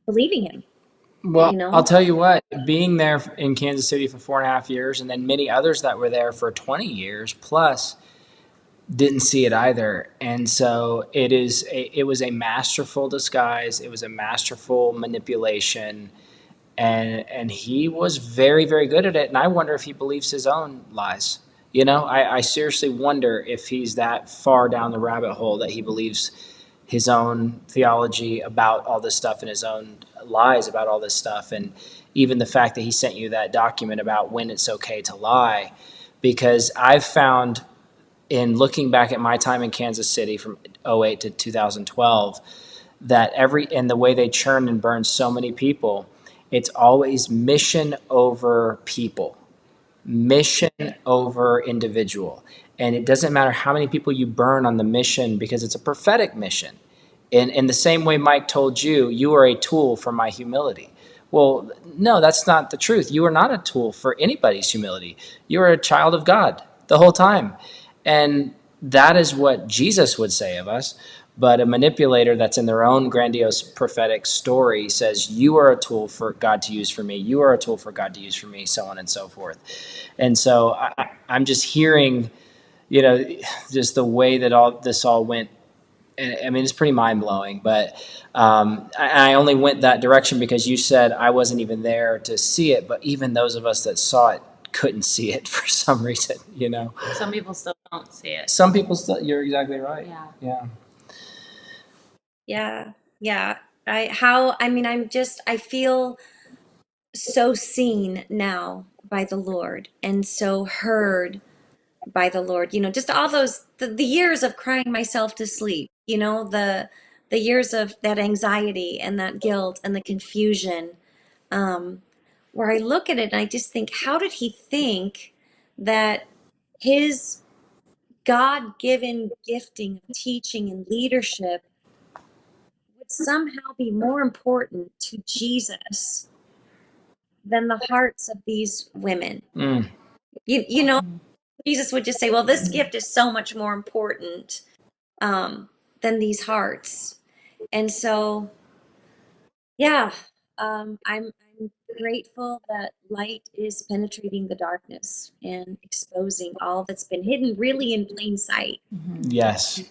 believing him, Well, you I'll know? tell you what, being there in Kansas City for 4.5 years, and then many others that were there for 20 years plus didn't see it either. And so it was a masterful disguise. It was a masterful manipulation. And he was very, very good at it. And I wonder if he believes his own lies. I seriously wonder if he's that far down the rabbit hole that he believes his own theology about all this stuff and his own lies about all this stuff. And even the fact that he sent you that document about when it's okay to lie, because I've found in looking back at my time in Kansas City from '08 to 2012, that and the way they churn and burn so many people, it's always mission over people, mission over individual. And it doesn't matter how many people you burn on the mission, because it's a prophetic mission. In the same way Mike told you, you are a tool for my humility. Well, no, that's not the truth. You are not a tool for anybody's humility. You are a child of God the whole time. And that is what Jesus would say of us. But a manipulator that's in their own grandiose prophetic story says, you are a tool for God to use for me. You are a tool for God to use for me, so on and so forth. And so I'm just hearing, just the way that all this all went. I mean, it's pretty mind blowing, but I only went that direction because you said I wasn't even there to see it. But even those of us that saw it couldn't see it for some reason, Some people still don't see it. Some people still, you're exactly right. Yeah. Yeah. Yeah. Yeah. I feel so seen now by the Lord and so heard by the Lord. Just all the years of crying myself to sleep, the years of that anxiety and that guilt and the confusion, where I look at it and I just think, how did he think that his God-given gifting of teaching and leadership would somehow be more important to Jesus than the hearts of these women? Mm. Jesus would just say, well, this gift is so much more important, than these hearts. And so, yeah, I'm grateful that light is penetrating the darkness and exposing all that's been hidden really in plain sight. Yes.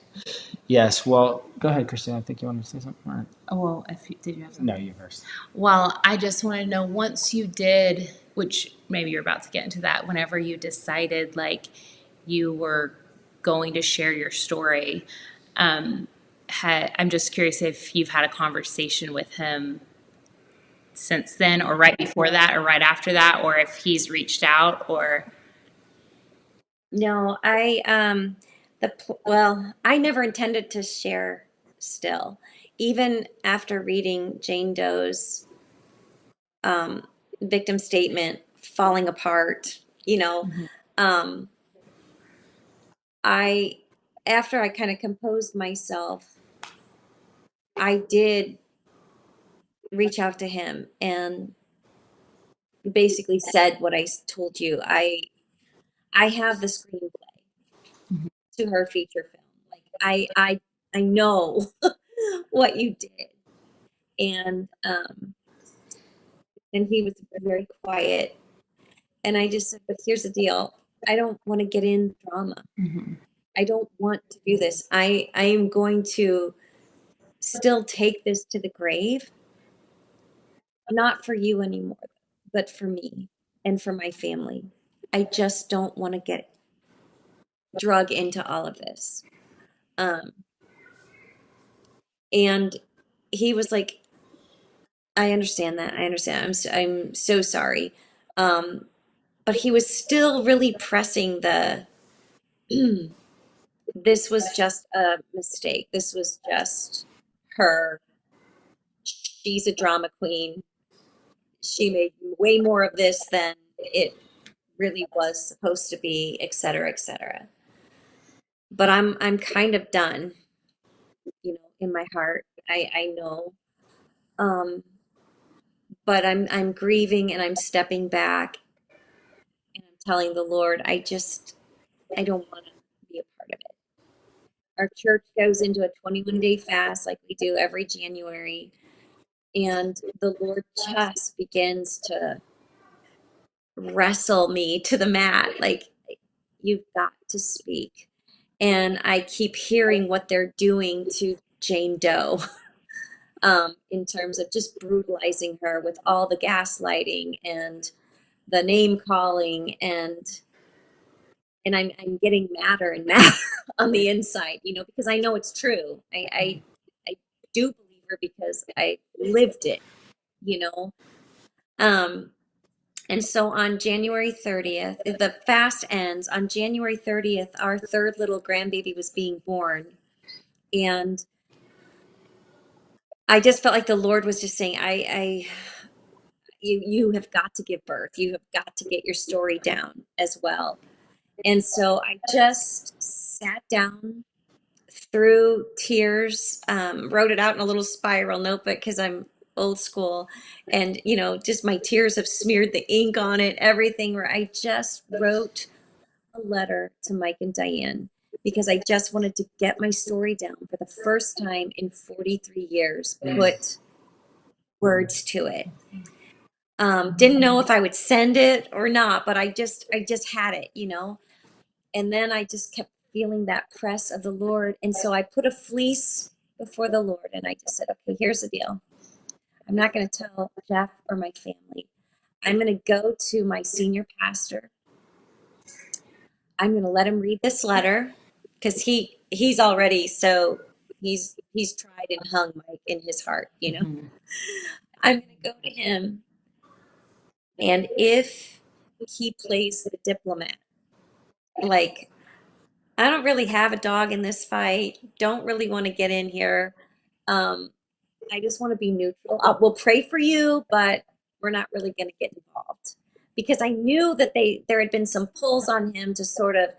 Yes. Well, go ahead, Christina. I think you wanted to say something. All right. Well, did you have something? No, you first. Well, I just want to know, once you did, which maybe you're about to get into that, whenever you decided like you were going to share your story, I'm just curious if you've had a conversation with him since then, or right before that, or right after that, or if he's reached out, or. No, I never intended to share still, even after reading Jane Doe's um, victim statement falling apart, um, I, after I kind of composed myself, I did reach out to him and basically said what I told you. I have the screenplay to her feature film. Like I know what you did. And he was very quiet. And I just said, but here's the deal. I don't want to get in drama. I don't want to do this. I am going to still take this to the grave, not for you anymore, but for me and for my family. I just don't want to get drug into all of this. Um, and he was like, I understand that. I understand. I'm so sorry. But he was still really pressing the this was just a mistake. This was just her. She's a drama queen. She made way more of this than it really was supposed to be, et cetera, et cetera. But I'm kind of done, in my heart. I know. Um, but I'm grieving and I'm stepping back and I'm telling the Lord, I don't want to be a part of it. Our church goes into a 21-day fast like we do every January, and the Lord just begins to wrestle me to the mat. Like, you've got to speak. And I keep hearing what they're doing to Jane Doe, in terms of just brutalizing her with all the gaslighting and the name calling, and I'm getting madder and madder on the inside, because I know it's true. I do believe her because I lived it, you know. Um, and so on January 30th, the fast ends on January 30th. Our third little grandbaby was being born, and I just felt like the Lord was just saying, you have got to give birth. You have got to get your story down as well. And so I just sat down through tears, wrote it out in a little spiral notebook because I'm old school. And, just my tears have smeared the ink on it, everything, where I just wrote a letter to Mike and Diane because I just wanted to get my story down for the first time in 43 years, put words to it. Didn't know if I would send it or not, but I just had it, And then I just kept feeling that press of the Lord. And so I put a fleece before the Lord and I just said, okay, here's the deal. I'm not going to tell Jeff or my family. I'm going to go to my senior pastor. I'm going to let him read this letter because he's already, so he's tried and hung Mike in his heart, I'm going to go to him. And if he plays the diplomat, like, I don't really have a dog in this fight, don't really want to get in here. I just want to be neutral. We'll pray for you, but we're not really going to get involved. Because I knew that there had been some pulls on him to sort of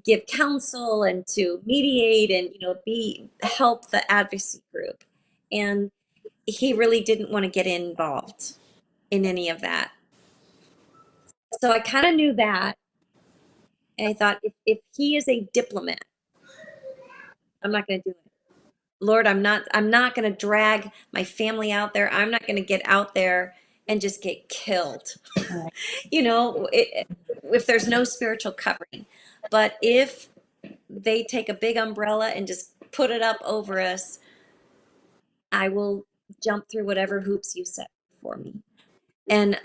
give counsel and to mediate and, help the advocacy group. And he really didn't want to get involved in any of that. So I kind of knew that. And I thought, if he is a diplomat, I'm not going to do it. Lord, I'm not going to drag my family out there. I'm not going to get out there and just get killed. If there's no spiritual covering. But if they take a big umbrella and just put it up over us, I will jump through whatever hoops you set for me. And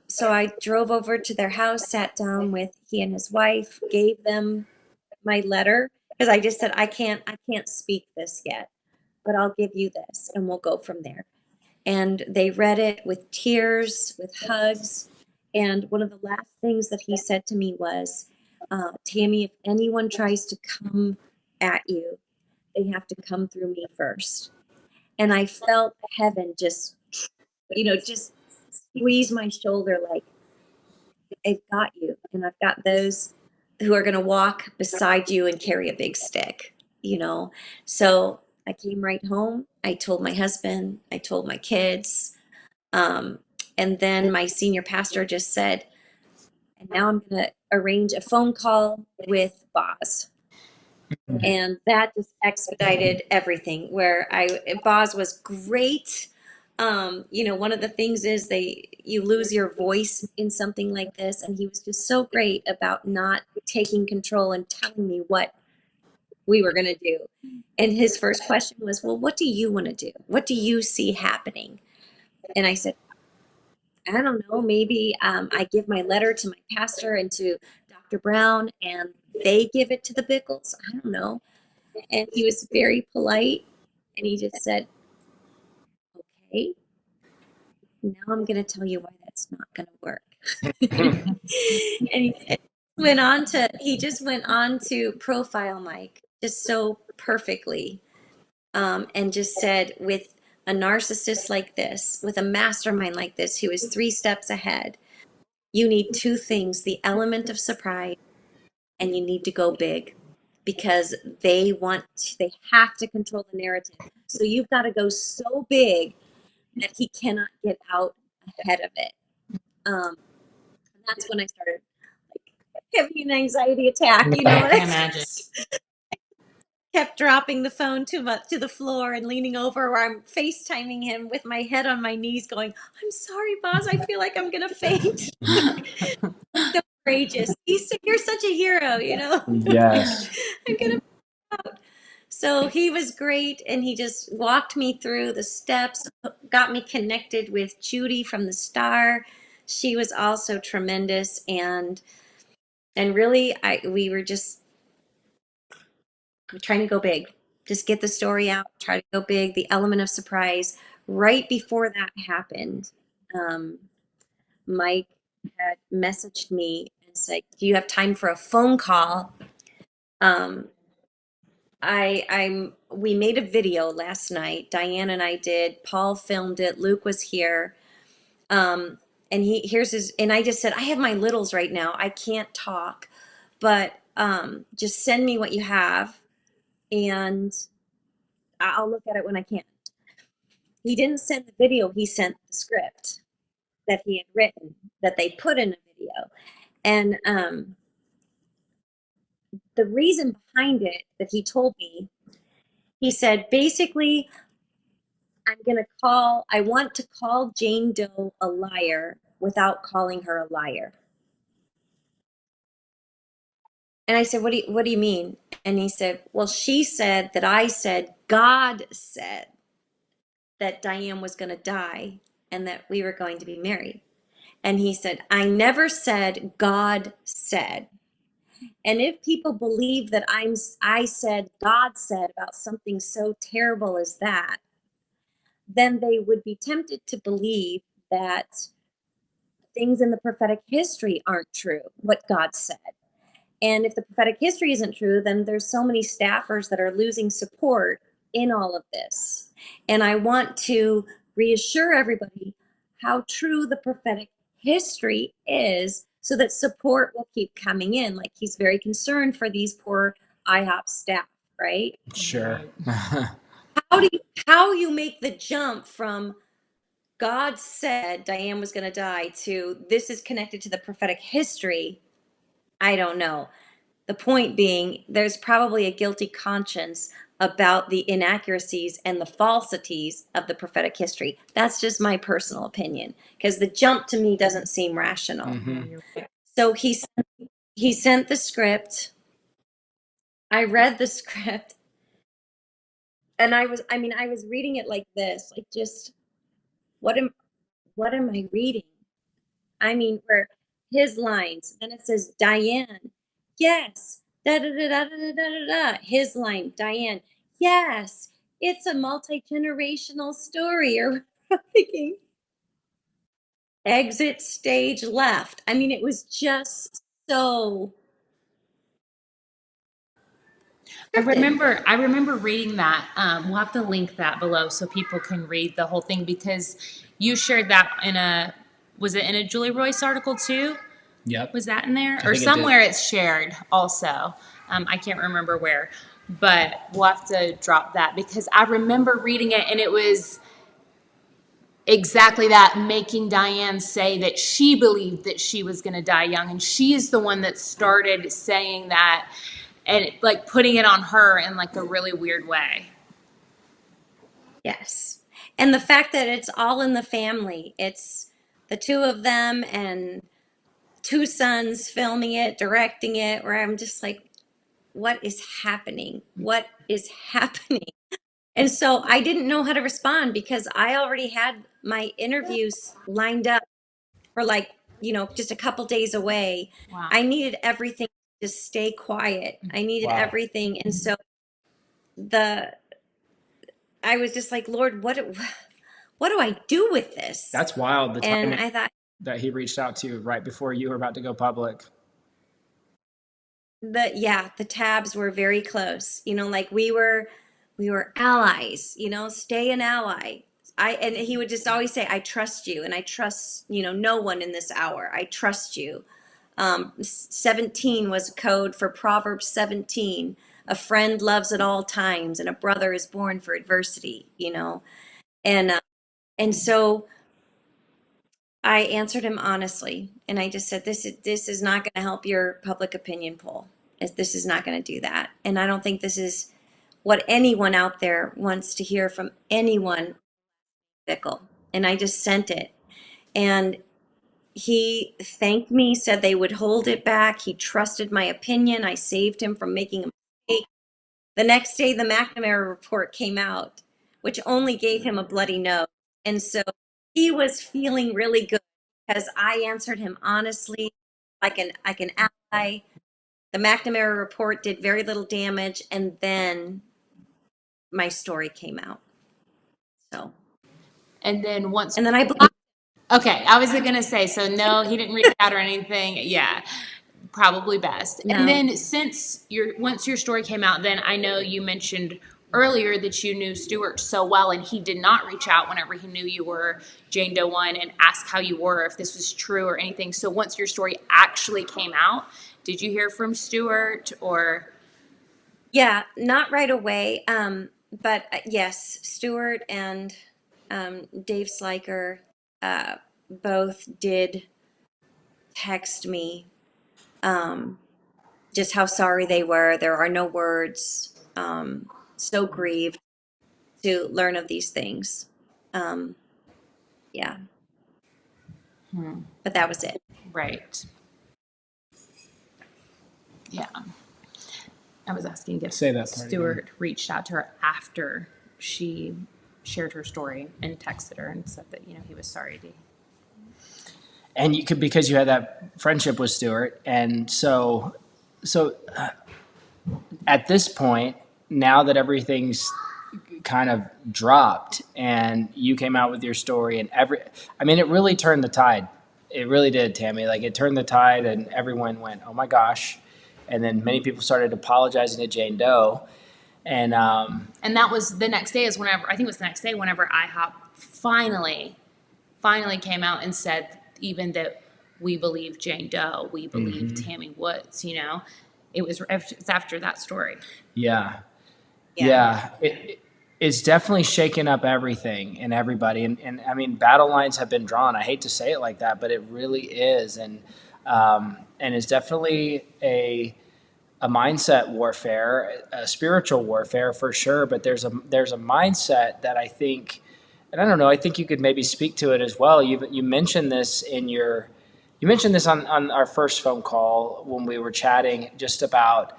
so I drove over to their house, sat down with he and his wife, gave them my letter because I just said, I can't speak this yet, but I'll give you this and we'll go from there. And they read it with tears, with hugs. And one of the last things that he said to me was, Tammy, if anyone tries to come at you, they have to come through me first. And I felt heaven just squeeze my shoulder like, I've got you. And I've got those who are going to walk beside you and carry a big stick, So I came right home. I told my husband, I told my kids. And then my senior pastor just said, and now I'm going to arrange a phone call with Blaise. And that just expedited everything. Where Boz was great. One of the things is you lose your voice in something like this, and he was just so great about not taking control and telling me what we were going to do. And his first question was, well, what do you want to do? What do you see happening? And I said, I don't know, maybe I give my letter to my pastor and to Dr. Brown, and they give it to the Bickles. I don't know. And he was very polite, and he just said, okay, now I'm going to tell you why that's not going to work. And he just went on to profile Mike just so perfectly, and just said, with a narcissist like this, with a mastermind like this, who is 3 steps ahead, you need 2 things: the element of surprise, and you need to go big, because they have to control the narrative. So you've got to go so big that he cannot get out ahead of it. And that's when I started having an anxiety attack, I can imagine. kept dropping the phone to the floor and leaning over, where I'm FaceTiming him with my head on my knees going, I'm sorry, Boz, I feel like I'm going to faint. So courageous. You're such a hero, Yes. I'm going to out. So he was great, and he just walked me through the steps, got me connected with Judy from the Star. She was also tremendous, and really we were just trying to go big. Just get the story out, try to go big, the element of surprise. Right before that happened, Mike had messaged me and said, do you have time for a phone call? We made a video last night. Diane and I did. Paul filmed it. Luke was here. And I just said, I have my littles right now. I can't talk, but just send me what you have, and I'll look at it when I can. He didn't send the video. He sent the script that he had written that they put in a video. And the reason behind it that he told me, he said, basically, I want to call Jane Doe a liar without calling her a liar. And I said, what do you mean? And he said, well, she said that I said God said that Diane was going to die and that we were going to be married. And he said, I never said God said. And if people believe that I said God said about something so terrible as that, then they would be tempted to believe that things in the prophetic history aren't true, what God said. And if the prophetic history isn't true, then there's so many staffers that are losing support in all of this. And I want to reassure everybody how true the prophetic history is, so that support will keep coming in. Like, he's very concerned for these poor IHOP staff, right? Sure. How you make the jump from God said Diane was going to die to this is connected to the prophetic history, I don't know. The point being, there's probably a guilty conscience about the inaccuracies and the falsities of the prophetic history. That's just my personal opinion, because the jump to me doesn't seem rational. So he sent the script. I read the script, and I was reading it like this, like, just what am I reading? I mean, where his lines, then it says Diane, yes, da da da da da da da. His line, Diane, yes, it's a multi-generational story. Or thinking, exit stage left. I mean, it was just so. I remember reading that. We'll have to link that below so people can read the whole thing, because you shared that was it in a Julie Royce article too? Yep. Was that in there? I Or think somewhere it's shared also. I can't remember where, but we'll have to drop that, because I remember reading it and it was exactly that, making Diane say that she believed that she was going to die young. And she is the one that started saying that. and like putting it on her in like a really weird way. Yes. And the fact that it's all in the family, it's the two of them and two sons filming it, directing it, where I'm just like, what is happening? What is happening? And so I didn't know how to respond because I already had my interviews lined up for like, just a couple days away. Wow. I needed everything to stay quiet. I needed Wow. everything. And so the I was just like, Lord, what do I do with this? That's wild. The And timing I thought that he reached out to you right before you were about to go public. the tabs were very close. Like we were allies, stay an ally. And he would just always say, I trust you, and I trust, no one in this hour. I trust you. 17 was code for Proverbs 17. A friend loves at all times, and a brother is born for adversity. And and so I answered him honestly, and I just said, "This is not going to help your public opinion poll. This is not going to do that, and I don't think this is what anyone out there wants to hear from anyone." Bickle, and I just sent it, and he thanked me, said they would hold it back. He trusted my opinion. I saved him from making a mistake. The next day, the McNamara report came out, which only gave him a bloody nose. And so he was feeling really good because I answered him honestly, like an ally. The McNamara report did very little damage, and then my story came out. So, And then once, and then I blocked. okay, I was gonna say, so no, he didn't reach out or anything. Yeah, probably best. And No. then once your story came out, then I know you mentioned earlier that you knew Stuart so well, and he did not reach out whenever he knew you were Jane Doe 1 and ask how you were, if this was true or anything. So once your story actually came out, did you hear from Stuart or? Yeah, not right away. But yes, Stuart and Dave Sliker both did text me just how sorry they were. There are no words. So grieved to learn of these things. Yeah, but that was it. Right. Yeah. I was asking if Say that part Stuart reached out to her after she shared her story and texted her and said that, he was sorry to. And you could, because you had that friendship with Stuart, and so at this point, now that everything's kind of dropped and you came out with your story, and it really turned the tide. It really did, Tammy. Like, it turned the tide, and everyone went, oh my gosh. And then many people started apologizing to Jane Doe. And that was the next day, whenever IHOP finally came out and said even that we believe Jane Doe, we believe Tammy Woods, it's after that story. Yeah. It's definitely shaken up everything and everybody. And I mean, battle lines have been drawn. I hate to say it like that, but it really is. And it's definitely a mindset warfare, a spiritual warfare for sure. But there's a mindset that I think, and I don't know, I think you could maybe speak to it as well. You mentioned this on our first phone call when we were chatting just about,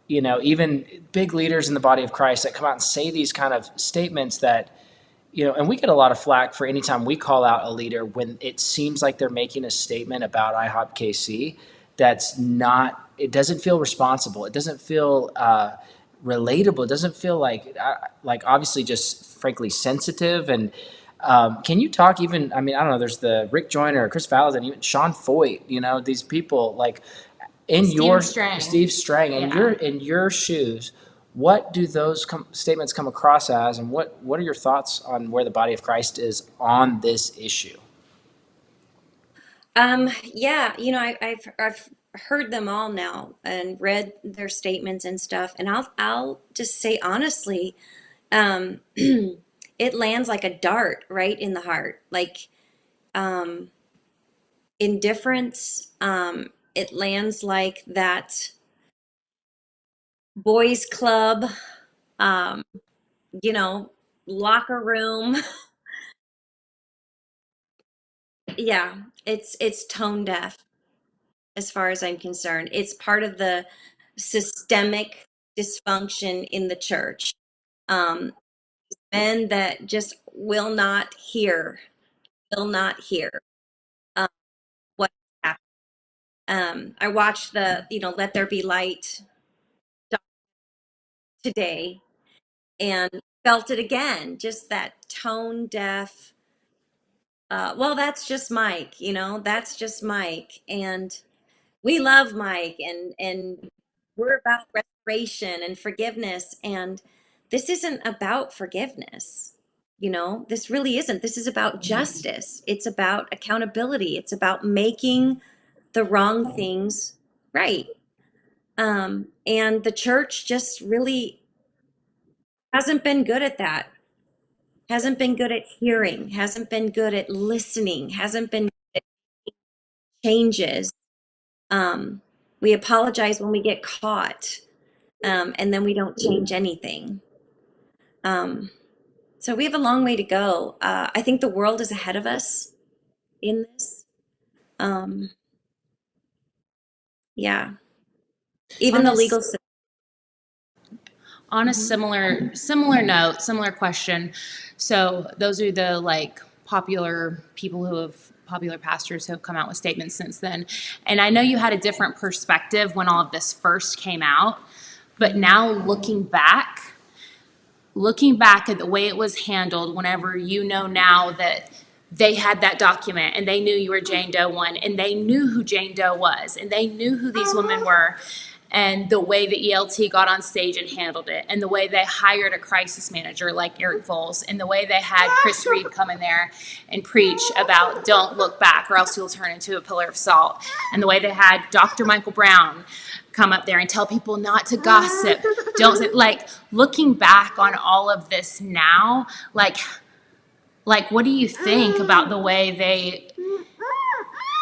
even big leaders in the body of Christ that come out and say these kind of statements that, and we get a lot of flack for any time we call out a leader when it seems like they're making a statement about IHOP KC that's not, it doesn't feel responsible. It doesn't feel relatable. It doesn't feel like obviously just frankly sensitive. And can you talk even, I don't know, there's the Rick Joyner, Chris Valens, and even Sean Foyt, these people like, Steve Strang, and Yeah. in your shoes, what do those statements come across as, and what are your thoughts on where the body of Christ is on this issue? Yeah, I've heard them all now and read their statements and stuff, and I'll just say honestly, it lands like a dart right in the heart, like indifference. It lands like that boys club, um, you know, locker room. Yeah, it's tone deaf as far as I'm concerned. It's part of the systemic dysfunction in the church. Um, Men that just will not hear um, what happened. I watched the, Let There Be Light today and felt it again, just that tone deaf. Well, that's just Mike, that's just Mike. And we love Mike and we're about restoration and forgiveness. And this isn't about forgiveness. This really isn't. This is about justice. It's about accountability. It's about making the wrong things right. And the church just really hasn't been good at that, hasn't been good at hearing, hasn't been good at listening, hasn't been good at changes. Um, we apologize when we get caught, and then we don't change anything. Um, so we have a long way to go. I think the world is ahead of us in this. Um, yeah, even On the a legal system. on a Mhm. similar note, similar question. So those are the like popular pastors who have come out with statements since then. And I know you had a different perspective when all of this first came out, but now looking back at the way it was handled, whenever you know now that they had that document and they knew you were Jane Doe 1 and they knew who Jane Doe was and they knew who these women were, and the way the ELT got on stage and handled it, and the way they hired a crisis manager like Eric Voles, and the way they had Chris Reed come in there and preach about don't look back or else you'll turn into a pillar of salt, and the way they had Dr. Michael Brown come up there and tell people not to gossip, don't say, like, looking back on all of this now, like what do you think about the way they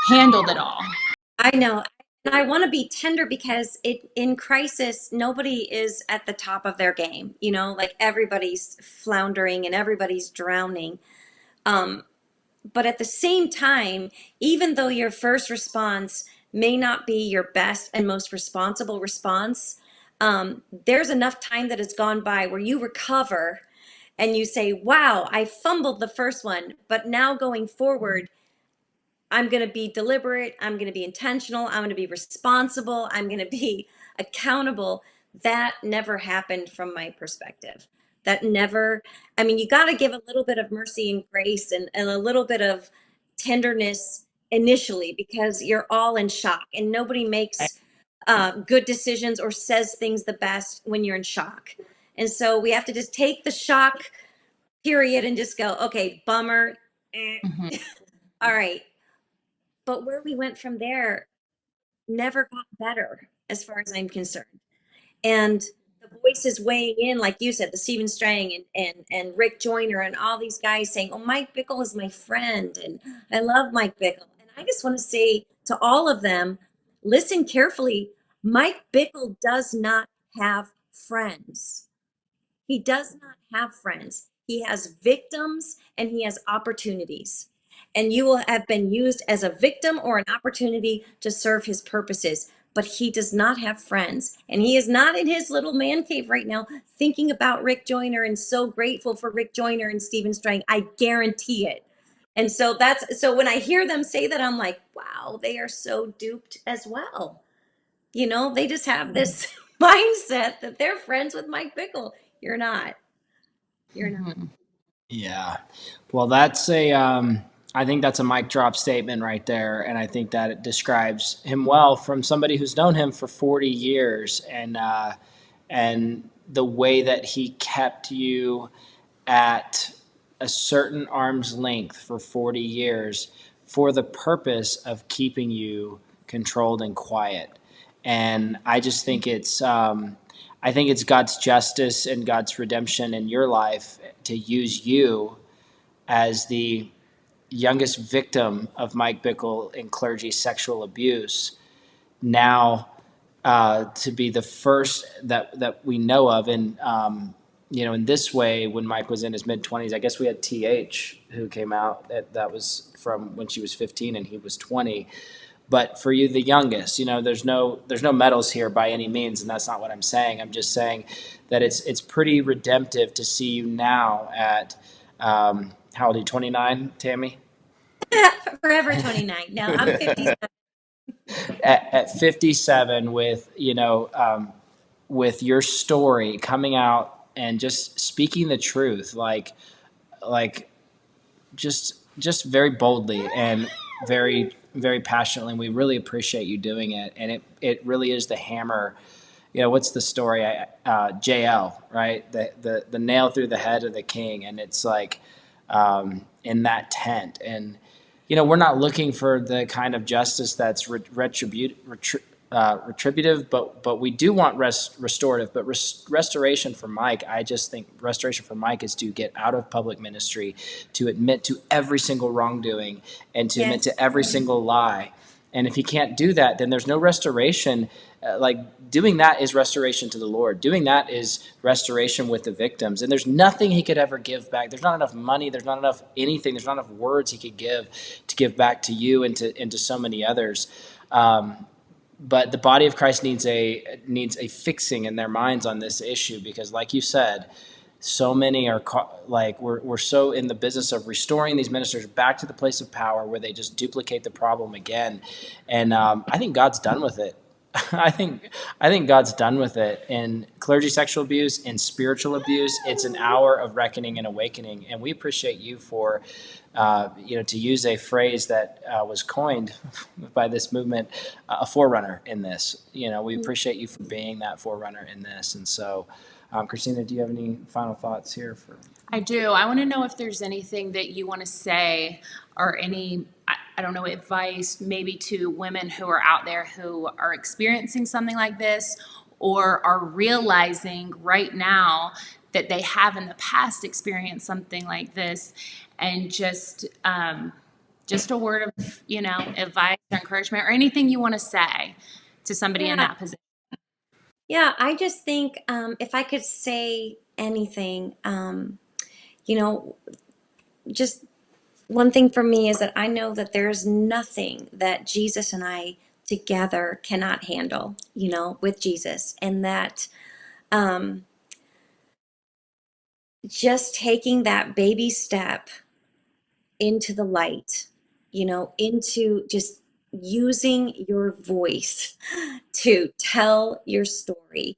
handled it all? I know. And I want to be tender because in crisis, nobody is at the top of their game, like everybody's floundering and everybody's drowning. Um, but at the same time, even though your first response may not be your best and most responsible response, there's enough time that has gone by where you recover and you say, wow, I fumbled the first one, but now going forward, I'm going to be deliberate. I'm going to be intentional. I'm going to be responsible. I'm going to be accountable. That never happened from my perspective. That never, I mean, you got to give a little bit of mercy and grace and a little bit of tenderness initially because you're all in shock and nobody makes good decisions or says things the best when you're in shock. And so we have to just take the shock period and just go, okay, bummer. Mhm. All right. But where we went from there never got better as far as I'm concerned. And the voices weighing in, like you said, the Stephen Strang and Rick Joyner and all these guys saying, oh, Mike Bickle is my friend. And I love Mike Bickle. And I just want to say to all of them, listen carefully. Mike Bickle does not have friends. He does not have friends. He has victims and he has opportunities. And you will have been used as a victim or an opportunity to serve his purposes. But he does not have friends. And he is not in his little man cave right now thinking about Rick Joyner and so grateful for Rick Joyner and Stephen Strang. I guarantee it. And so when I hear them say that, I'm like, wow, they are so duped as well. They just have this mindset that they're friends with Mike Bickle. You're not. You're not. Mhm. Yeah. Well, I think that's a mic drop statement right there. And I think that it describes him well from somebody who's known him for 40 years and the way that he kept you at a certain arm's length for 40 years for the purpose of keeping you controlled and quiet. And I just think I think it's God's justice and God's redemption in your life to use you as the youngest victim of Mike Bickle in clergy sexual abuse now to be the first that we know of. And in this way, when Mike was in his mid-20s, I guess we had TH who came out. That was from when she was 15 and he was 20. But for you, the youngest, there's no medals here by any means, and that's not what I'm saying. I'm just saying that it's pretty redemptive to see you now at how old are you? 29, Tammy? Forever 29. No, I'm 57. At 57, with your story coming out and just speaking the truth, like just very boldly and very, very passionately. And we really appreciate you doing it. And it really is the hammer. What's the story? JL, right? The nail through the head of the king. And it's like in that tent. And, we're not looking for the kind of justice that's retributive, but we do want restorative. But restoration for Mike, I just think restoration for Mike is to get out of public ministry, to admit to every single wrongdoing, and to admit to every single lie. And if he can't do that, then there's no restoration. Doing that is restoration to the Lord. Doing that is restoration with the victims. And there's nothing he could ever give back. There's not enough money. There's not enough anything. There's not enough words he could give back to you and to so many others. But the body of Christ needs a fixing in their minds on this issue, because, like you said, so many are we're so in the business of restoring these ministers back to the place of power where they just duplicate the problem again. And I think God's done with it. I think God's done with it. In clergy sexual abuse, in spiritual abuse, it's an hour of reckoning and awakening. And we appreciate you for, to use a phrase that was coined by this movement, a forerunner in this. We appreciate you for being that forerunner in this. And so, Christina, do you have any final thoughts here? I do. I want to know if there's anything that you want to say, or any, I don't know, advice maybe to women who are out there who are experiencing something like this, or are realizing right now that they have in the past experienced something like this, and just a word of, advice or encouragement, or anything you want to say to somebody in that position. Yeah, I just think if I could say anything, just one thing for me is that I know that there's nothing that Jesus and I together cannot handle, with Jesus. And that just taking that baby step into the light, into just using your voice to tell your story.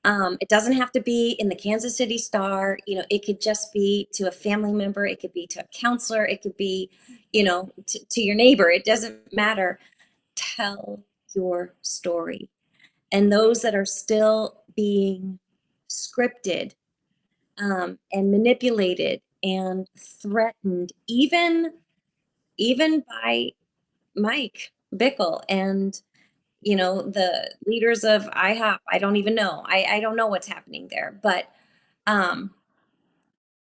It doesn't have to be in the Kansas City Star. It could just be to a family member. It could be to a counselor. It could be, to your neighbor. It doesn't matter. Tell your story. And those that are still being scripted and manipulated and threatened, even by Mike Bickle and the leaders of IHOP. I don't even know. I don't know what's happening there, but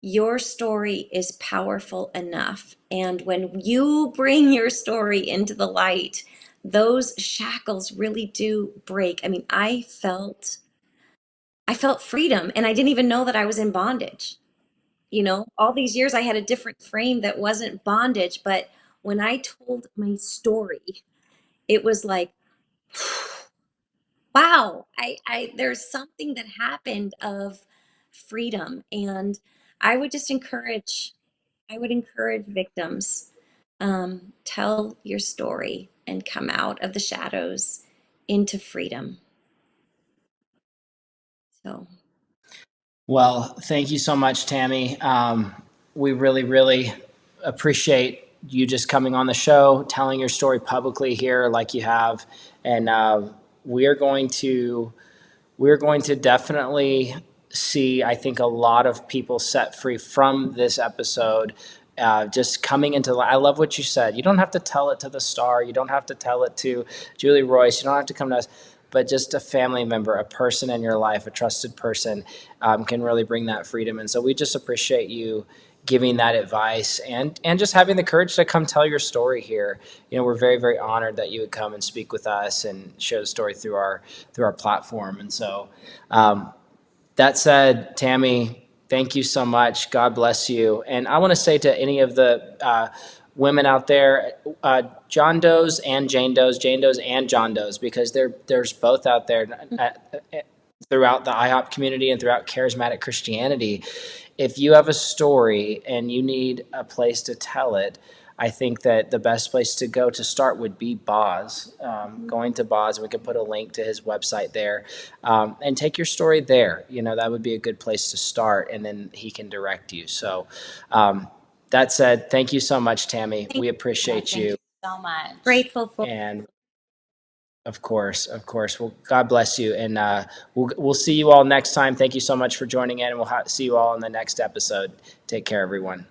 your story is powerful enough. And when you bring your story into the light, those shackles really do break. I mean, I felt freedom, and I didn't even know that I was in bondage. All these years I had a different frame that wasn't bondage, but when I told my story, it was like, wow, there's something that happened of freedom. And I would encourage victims, tell your story and come out of the shadows into freedom. So. Well, thank you so much, Tammy. We really, really appreciate you just coming on the show, telling your story publicly here like you have. And we're going to definitely see, I think, a lot of people set free from this episode. Just coming into, I love what you said. You don't have to tell it to the Star. You don't have to tell it to Julie Royce. You don't have to come to us. But just a family member, a person in your life, a trusted person, can really bring that freedom. And so we just appreciate you giving that advice and just having the courage to come tell your story here. We're very, very honored that you would come and speak with us and share the story through our platform. And so, that said, Tammy, thank you so much. God bless you. And I want to say to any of the women out there, John Does and Jane Does and John Does, because there's both out there throughout the IHOP community and throughout charismatic Christianity. If you have a story and you need a place to tell it, I think that the best place to go to start would be Blaise. Going to Blaise, we can put a link to his website there, and take your story there. That would be a good place to start, and then he can direct you. So, that said, thank you so much, Tammy. We appreciate you. Thank you so much. Grateful for. And of course. Well, God bless you, and we'll see you all next time. Thank you so much for joining in, and we'll see you all in the next episode. Take care, everyone.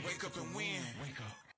Wake up and win.